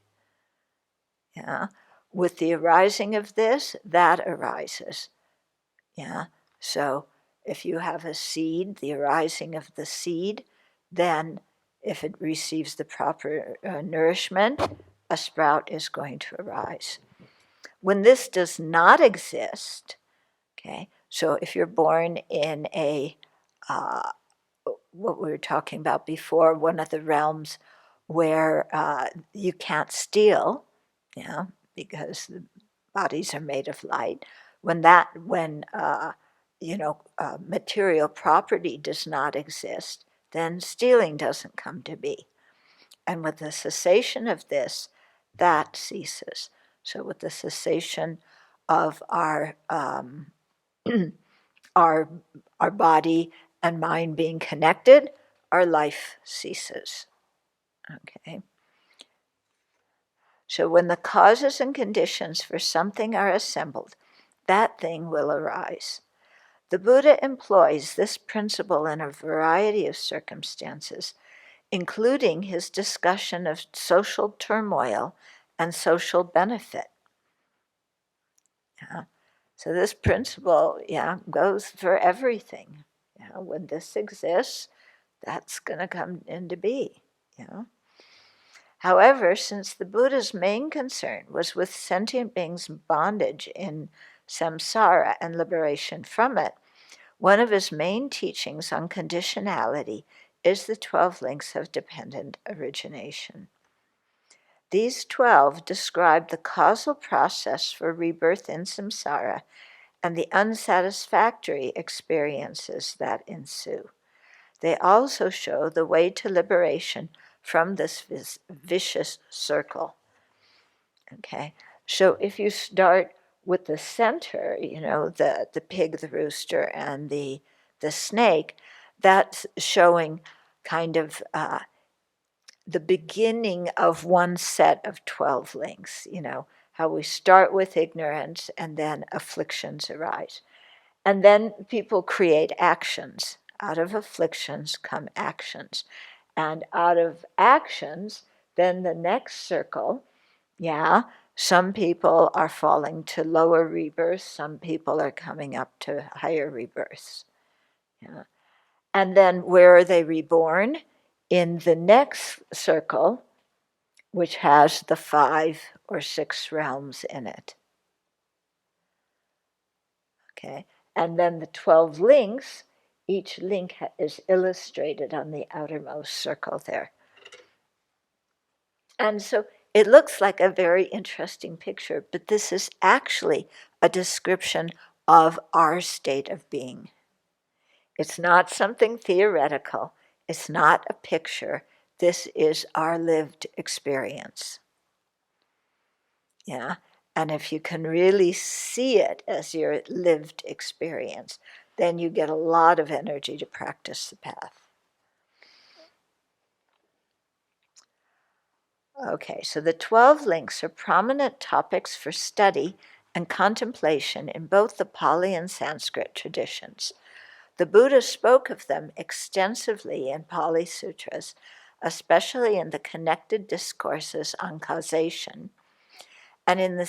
Yeah, with the arising of this, that arises. Yeah, so if you have a seed, the arising of the seed, then if it receives the proper nourishment, a sprout is going to arise. When this does not exist, okay, so if you're born in a what we were talking about before, one of the realms where you can't steal, because the bodies are made of light. When material property does not exist, then stealing doesn't come to be. And with the cessation of this, that ceases. So with the cessation of our our body and mind being connected, our life ceases. Okay. So when the causes and conditions for something are assembled, that thing will arise. The Buddha employs this principle in a variety of circumstances, including his discussion of social turmoil and social benefit. Yeah. So this principle, goes for everything. When this exists, that's going to come into be. However, since the Buddha's main concern was with sentient beings' bondage in samsara and liberation from it, one of his main teachings on conditionality is the 12 links of dependent origination. These 12 describe the causal process for rebirth in samsara and the unsatisfactory experiences that ensue. They also show the way to liberation from this vicious circle. Okay, so if you start with the center, the pig, the rooster, and the snake, that's showing kind of the beginning of one set of 12 links, how we start with ignorance and then afflictions arise. And then people create actions. Out of afflictions come actions. And out of actions, then the next circle, some people are falling to lower rebirths, some people are coming up to higher rebirths. And then where are they reborn? In the next circle, which has the 5 or 6 realms in it. Okay, and then the 12 links, each link is illustrated on the outermost circle there. And so it looks like a very interesting picture, but this is actually a description of our state of being. It's not something theoretical. It's not a picture. This is our lived experience. And if you can really see it as your lived experience, then you get a lot of energy to practice the path. Okay, so the 12 links are prominent topics for study and contemplation in both the Pali and Sanskrit traditions. The Buddha spoke of them extensively in Pali Sutras, especially in the connected discourses on causation, and in the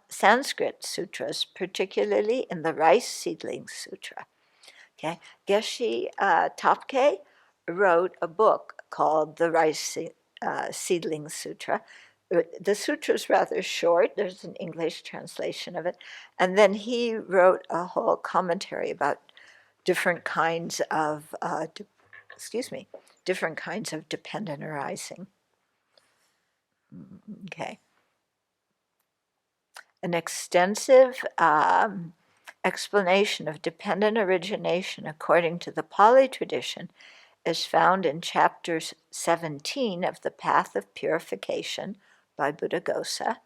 Sanskrit sutras, particularly in the Rice Seedling Sutra. Okay, Geshe Topke wrote a book called the Rice Seedling Sutra. The sutra is rather short. There's an English translation of it. And then he wrote a whole commentary about different kinds of, different kinds of dependent arising. Okay. An extensive explanation of dependent origination according to the Pali tradition is found in chapter 17 of The Path of Purification by Buddhaghosa,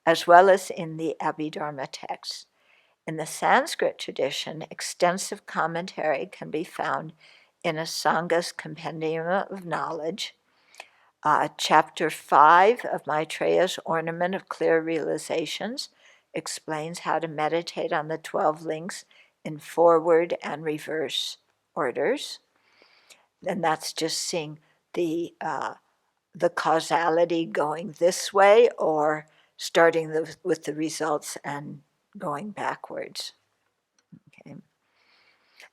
as well as in the Abhidharma text. In the Sanskrit tradition, extensive commentary can be found in Asanga's Compendium of Knowledge. Chapter 5 of Maitreya's Ornament of Clear Realizations explains how to meditate on the 12 links in forward and reverse orders. And that's just seeing the causality going this way or starting with the results and going backwards. Okay.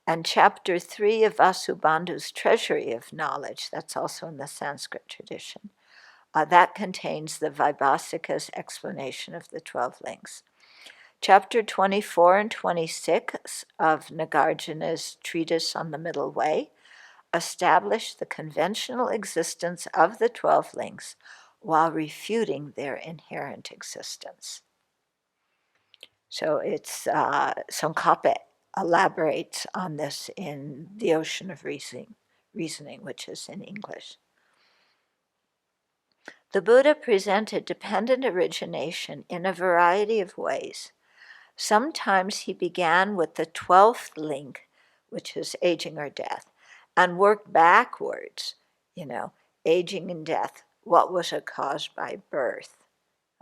And chapter 3 of Vasubandhu's Treasury of Knowledge, that's also in the Sanskrit tradition, that contains the Vaibhasika's explanation of the 12 links. Chapter 24 and 26 of Nagarjuna's Treatise on the Middle Way establish the conventional existence of the 12 links while refuting their inherent existence. So it's Tsongkhapa elaborates on this in The Ocean of Reasoning, which is in English. The Buddha presented dependent origination in a variety of ways. Sometimes he began with the 12th link, which is aging or death, and worked backwards, aging and death. What was it caused by birth?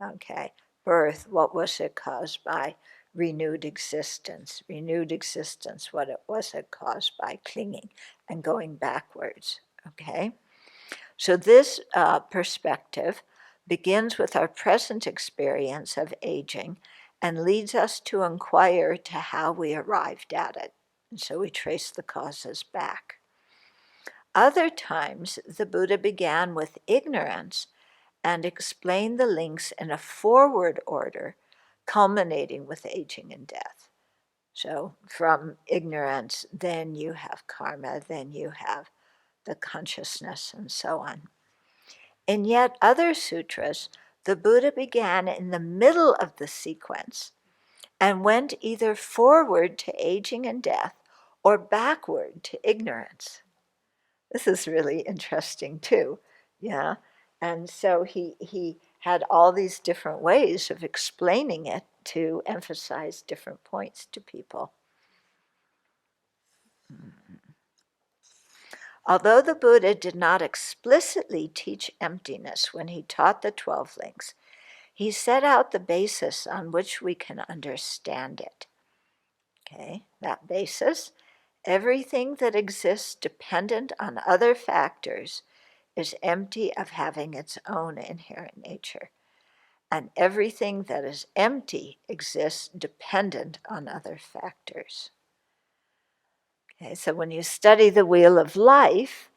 Okay, birth, what was it caused by? Renewed existence. Renewed existence, what was it caused by? Clinging, and going backwards, okay? So this perspective begins with our present experience of aging and leads us to inquire to how we arrived at it. And so we trace the causes back. Other times, the Buddha began with ignorance and explained the links in a forward order, culminating with aging and death. So from ignorance, then you have karma, then you have the consciousness, and so on. In yet other sutras, the Buddha began in the middle of the sequence and went either forward to aging and death or backward to ignorance. This is really interesting too, yeah? And so he had all these different ways of explaining it to emphasize different points to people. Although the Buddha did not explicitly teach emptiness when he taught the 12 links, he set out the basis on which we can understand it. Okay, that basis, everything that exists dependent on other factors is empty of having its own inherent nature. And everything that is empty exists dependent on other factors. Okay, so when you study the wheel of life,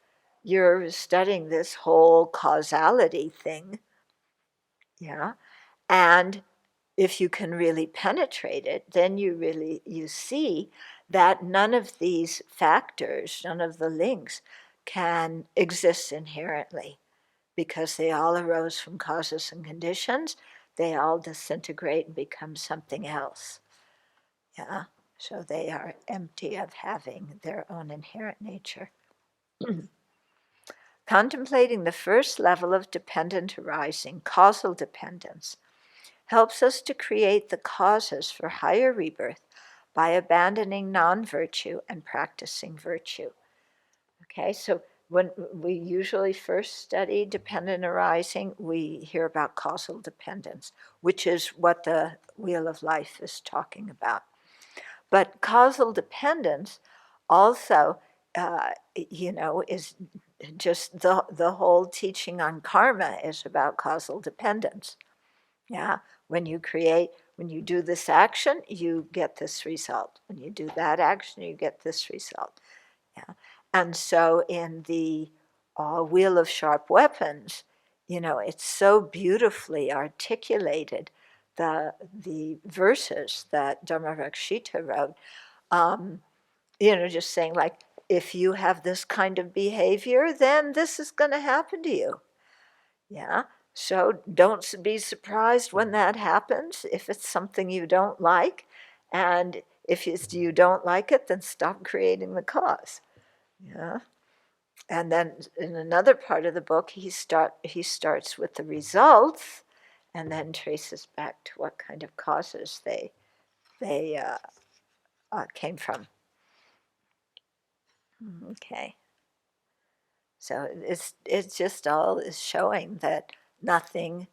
you're studying this whole causality thing, yeah? And if you can really penetrate it, then you see that none of these factors, none of the links can exist inherently because they all arose from causes and conditions. They all disintegrate and become something else, yeah? So they are empty of having their own inherent nature. Contemplating the first level of dependent arising, causal dependence, helps us to create the causes for higher rebirth by abandoning non-virtue and practicing virtue. Okay, so when we usually first study dependent arising, we hear about causal dependence, which is what the Wheel of Life is talking about. But causal dependence also, is just the whole teaching on karma is about causal dependence. Yeah, when you do this action, you get this result. When you do that action, you get this result. Yeah, and so in the Wheel of Sharp Weapons, it's so beautifully articulated. The verses that Dharmarakshita wrote, just saying like, if you have this kind of behavior, then this is going to happen to you. Yeah. So don't be surprised when that happens, if it's something you don't like. And if you don't like it, then stop creating the cause. Yeah. And then in another part of the book, he starts with the results and then traces back to what kind of causes they they came from. Okay. So it's just all is showing that nothing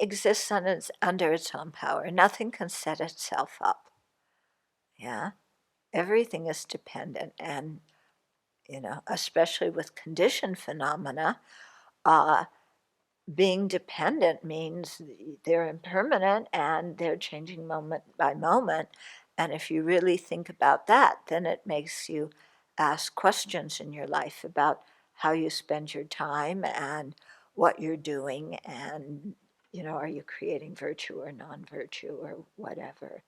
exists under its own power. Nothing can set itself up. Yeah, everything is dependent, and especially with conditioned phenomena, being dependent means they're impermanent and they're changing moment by moment. And if you really think about that, then it makes you ask questions in your life about how you spend your time and what you're doing, and are you creating virtue or non-virtue or whatever.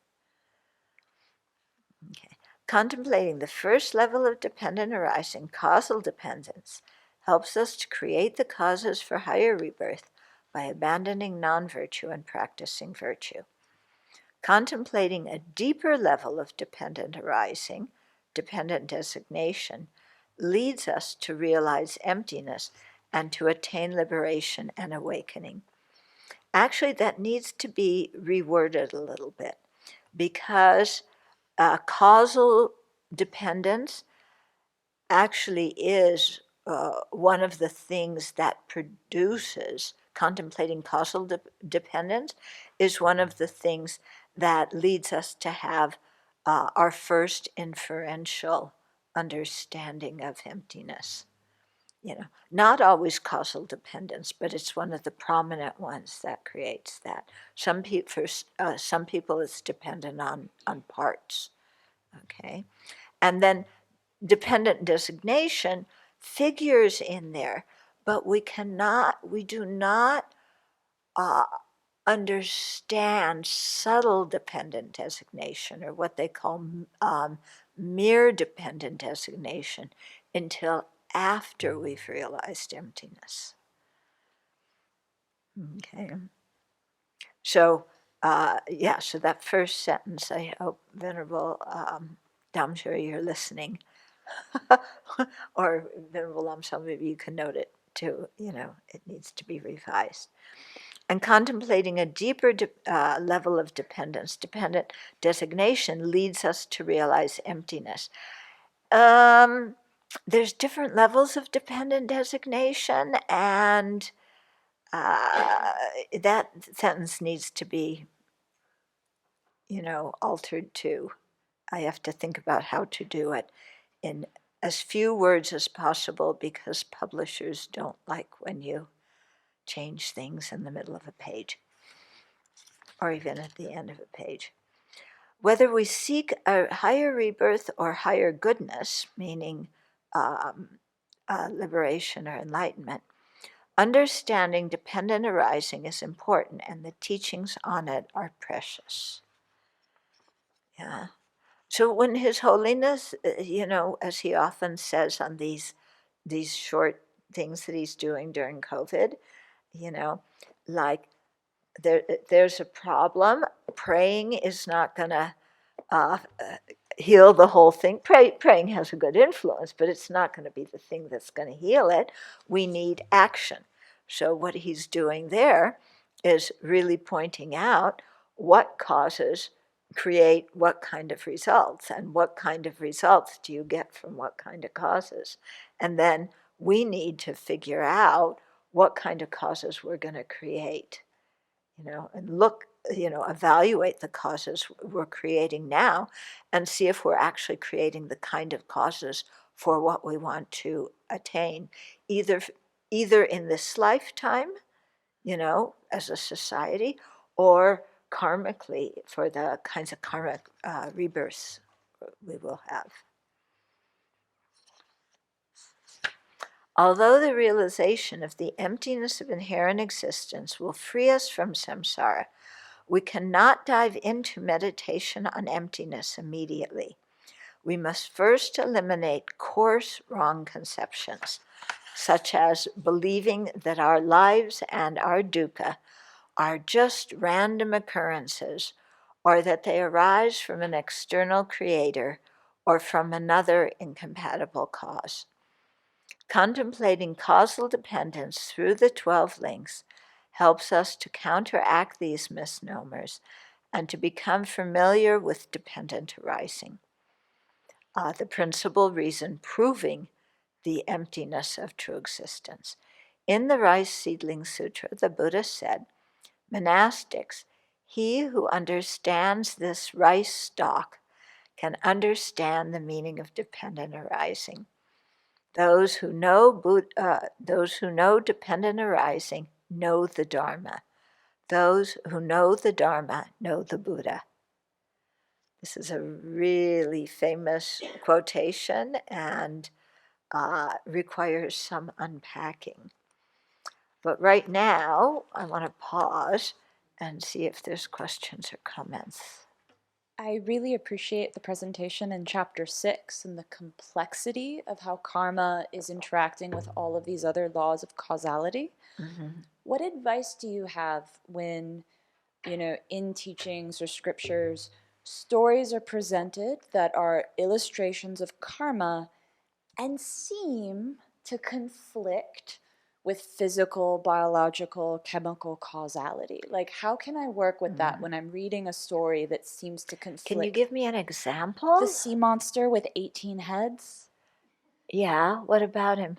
Okay. Contemplating the first level of dependent arising, causal dependence, helps us to create the causes for higher rebirth by abandoning non-virtue and practicing virtue. Contemplating a deeper level of dependent arising, dependent designation, leads us to realize emptiness and to attain liberation and awakening. Actually, that needs to be reworded a little bit, because causal dependence actually is one of the things that produces, contemplating causal dependence is one of the things that leads us to have our first inferential understanding of emptiness. Not always causal dependence, but it's one of the prominent ones that creates that. Some people it's dependent on parts. Okay, and then dependent designation figures in there, but we do not understand subtle dependent designation, or what they call mere dependent designation, until after we've realized emptiness. Okay. So, so that first sentence, I hope, Venerable Damsha, you're listening. Or Venerable Lamsam, maybe you can note it too, it needs to be revised. And contemplating a deeper level of dependent designation leads us to realize emptiness. There's different levels of dependent designation, and that sentence needs to be, altered too. I have to think about how to do it in as few words as possible, because publishers don't like when you change things in the middle of a page or even at the end of a page. Whether we seek a higher rebirth or higher goodness, meaning liberation or enlightenment, understanding dependent arising is important, and the teachings on it are precious. Yeah. So when His Holiness, as he often says on these short things that he's doing during COVID, like there's a problem, praying is not going to heal the whole thing. Praying has a good influence, but it's not going to be the thing that's going to heal it. We need action. So what he's doing there is really pointing out what causes create what kind of results, and what kind of results do you get from what kind of causes. And then we need to figure out what kind of causes we're going to create, and look, evaluate the causes we're creating now and see if we're actually creating the kind of causes for what we want to attain, either in this lifetime, as a society, or karmically for the kinds of karmic rebirths we will have. Although the realization of the emptiness of inherent existence will free us from samsara, we cannot dive into meditation on emptiness immediately. We must first eliminate coarse wrong conceptions, such as believing that our lives and our dukkha are just random occurrences, or that they arise from an external creator or from another incompatible cause. Contemplating causal dependence through the 12 links helps us to counteract these misnomers and to become familiar with dependent arising. The principal reason proving the emptiness of true existence. In the Rice Seedling Sutra, the Buddha said, monastics, he who understands this rice stalk can understand the meaning of dependent arising. Those who know dependent arising know the Dharma. Those who know the Dharma know the Buddha. This is a really famous quotation and requires some unpacking. But right now, I want to pause and see if there's questions or comments. I really appreciate the presentation in chapter 6 and the complexity of how karma is interacting with all of these other laws of causality. Mm-hmm. What advice do you have when, in teachings or scriptures, stories are presented that are illustrations of karma and seem to conflict with physical, biological, chemical causality? Like, how can I work with that when I'm reading a story that seems to conflict? Can you give me an example? The sea monster with 18 heads? Yeah, what about him?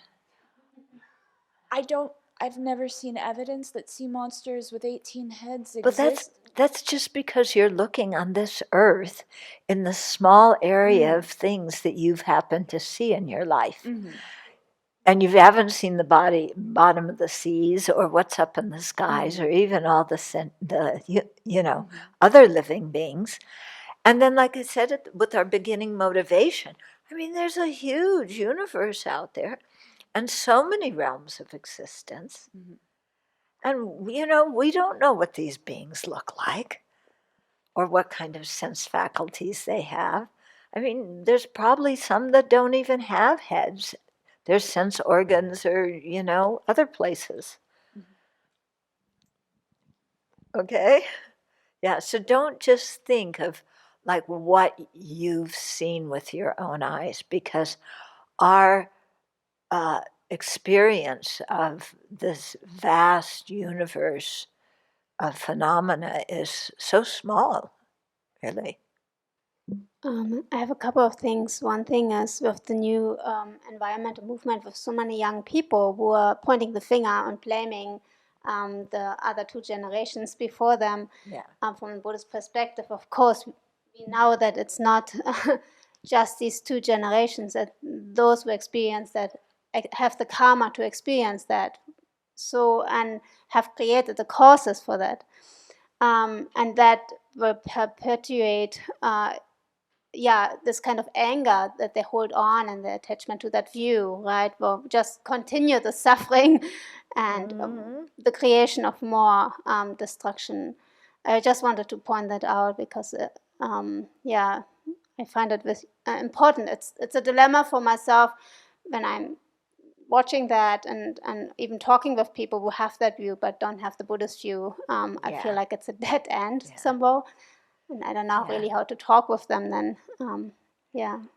I've never seen evidence that sea monsters with 18 heads exist. But that's just because you're looking on this earth in the small area of things that you've happened to see in your life. Mm-hmm. And you haven't seen the bottom of the seas or what's up in the skies or even all the other living beings. And then, like I said, with our beginning motivation, I mean, there's a huge universe out there and so many realms of existence. Mm-hmm. And, we don't know what these beings look like or what kind of sense faculties they have. I mean, there's probably some that don't even have heads. There's sense organs or, other places. Okay? Yeah, so don't just think of like what you've seen with your own eyes, because our experience of this vast universe of phenomena is so small, really. I have a couple of things. One thing is with the new environmental movement, with so many young people who are pointing the finger and blaming the other two generations before them. Yeah. From a Buddhist perspective, of course, we know that it's not just these two generations, that those who experience that have the karma to experience that, so, and have created the causes for that, and that will perpetuate this kind of anger that they hold on and the attachment to that view, right, will just continue the suffering and the creation of more destruction. I just wanted to point that out because, I find it important. It's a dilemma for myself when I'm watching that and even talking with people who have that view but don't have the Buddhist view. I feel like it's a dead end somehow. And I don't know really how to talk with them then.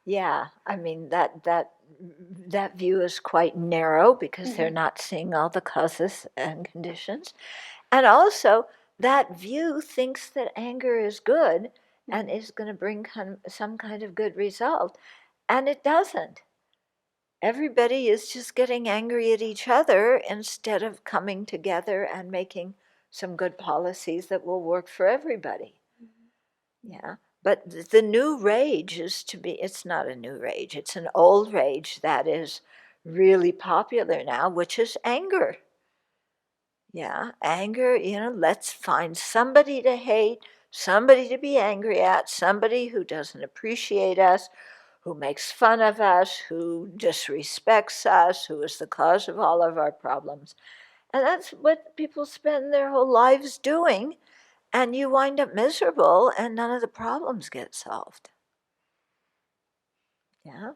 Yeah, I mean, that view is quite narrow because they're not seeing all the causes and conditions. And also, that view thinks that anger is good and is going to bring some kind of good result. And it doesn't. Everybody is just getting angry at each other instead of coming together and making some good policies that will work for everybody. Yeah, but the new rage it's not a new rage, it's an old rage that is really popular now, which is anger. Yeah, anger, let's find somebody to hate, somebody to be angry at, somebody who doesn't appreciate us, who makes fun of us, who disrespects us, who is the cause of all of our problems. And that's what people spend their whole lives doing. And you wind up miserable and none of the problems get solved. Yeah.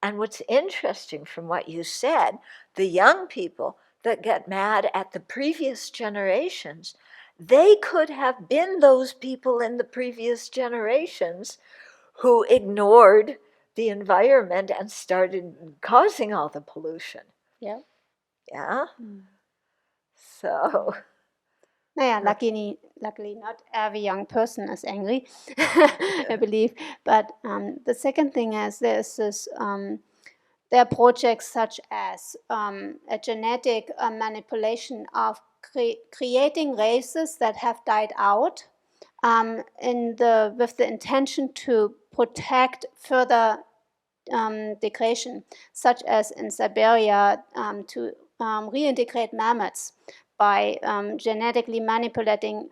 And what's interesting from what you said, the young people that get mad at the previous generations, they could have been those people in the previous generations who ignored the environment and started causing all the pollution. Yeah. Yeah. So luckily not every young person is angry, I believe. But the second thing is there's this, there are projects such as a genetic manipulation of creating races that have died out with the intention to protect further degradation, such as in Siberia to reintegrate mammoths by genetically manipulating,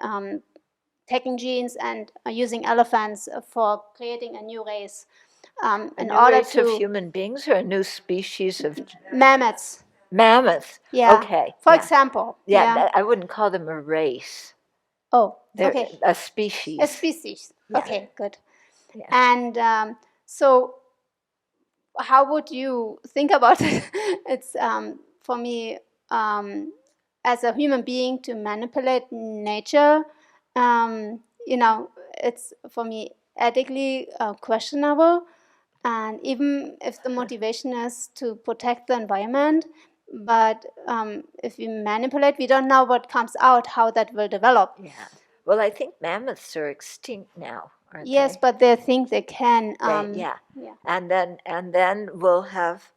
taking genes and using elephants for creating a new race. A In new order race to of human beings or a new species of mammoths. mammoths? Yeah. Okay. For yeah. example. Yeah, I wouldn't call them a race. Oh, They're okay. a species. A species. Yeah. Okay, good. Yeah. And so, how would you think about it? It's for me, as a human being, to manipulate nature. It's for me ethically questionable. And even if the motivation is to protect the environment, but if we manipulate, we don't know what comes out, how that will develop. Yeah. Well, I think mammoths are extinct now, aren't Yes, they? but they think they can. Yeah. Yeah. And then we'll have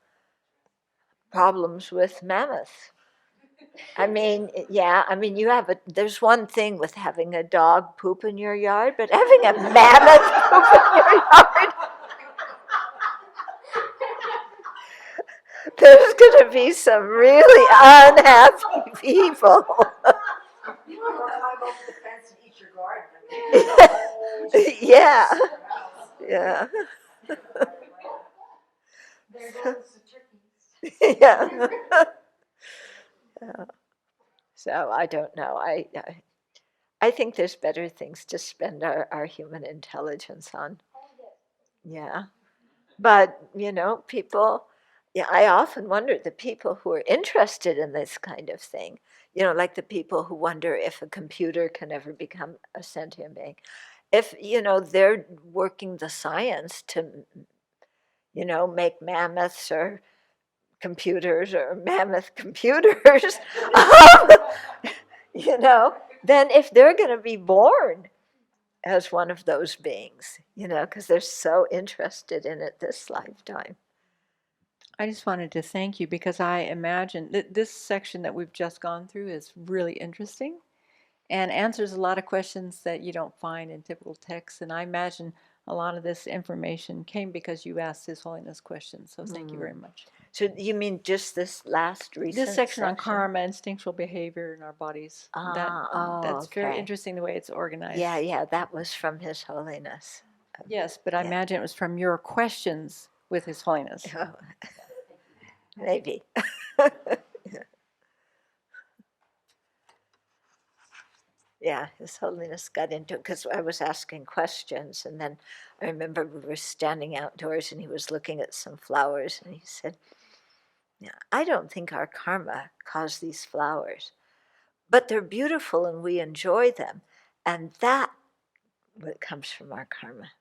problems with mammoths. I mean, yeah. I mean, there's one thing with having a dog poop in your yard, but having a mammoth poop in your yard. There's going to be some really unhappy people. You don't want to climb over the fence and eat your garden. Yeah. Yeah. There goes the turkeys. Yeah. Yeah. So I don't know. I think there's better things to spend our human intelligence on. Yeah. But, people, yeah, I often wonder the people who are interested in this kind of thing, like the people who wonder if a computer can ever become a sentient being. If, they're working the science to, make mammoths or computers or mammoth computers, then if they're going to be born as one of those beings, because they're so interested in it this lifetime. I just wanted to thank you because I imagine that this section that we've just gone through is really interesting and answers a lot of questions that you don't find in typical texts. And I imagine a lot of this information came because you asked His Holiness questions. So thank you very much. So you mean just this last recent This section on karma, instinctual behavior in our bodies. That's very okay. interesting the way it's organized. Yeah, that was from His Holiness. Yes, but I imagine it was from your questions with His Holiness. Oh, maybe. Yeah, His Holiness got into it because I was asking questions, and then I remember we were standing outdoors and he was looking at some flowers and he said, "Yeah, I don't think our karma caused these flowers, but they're beautiful and we enjoy them, and that comes from our karma."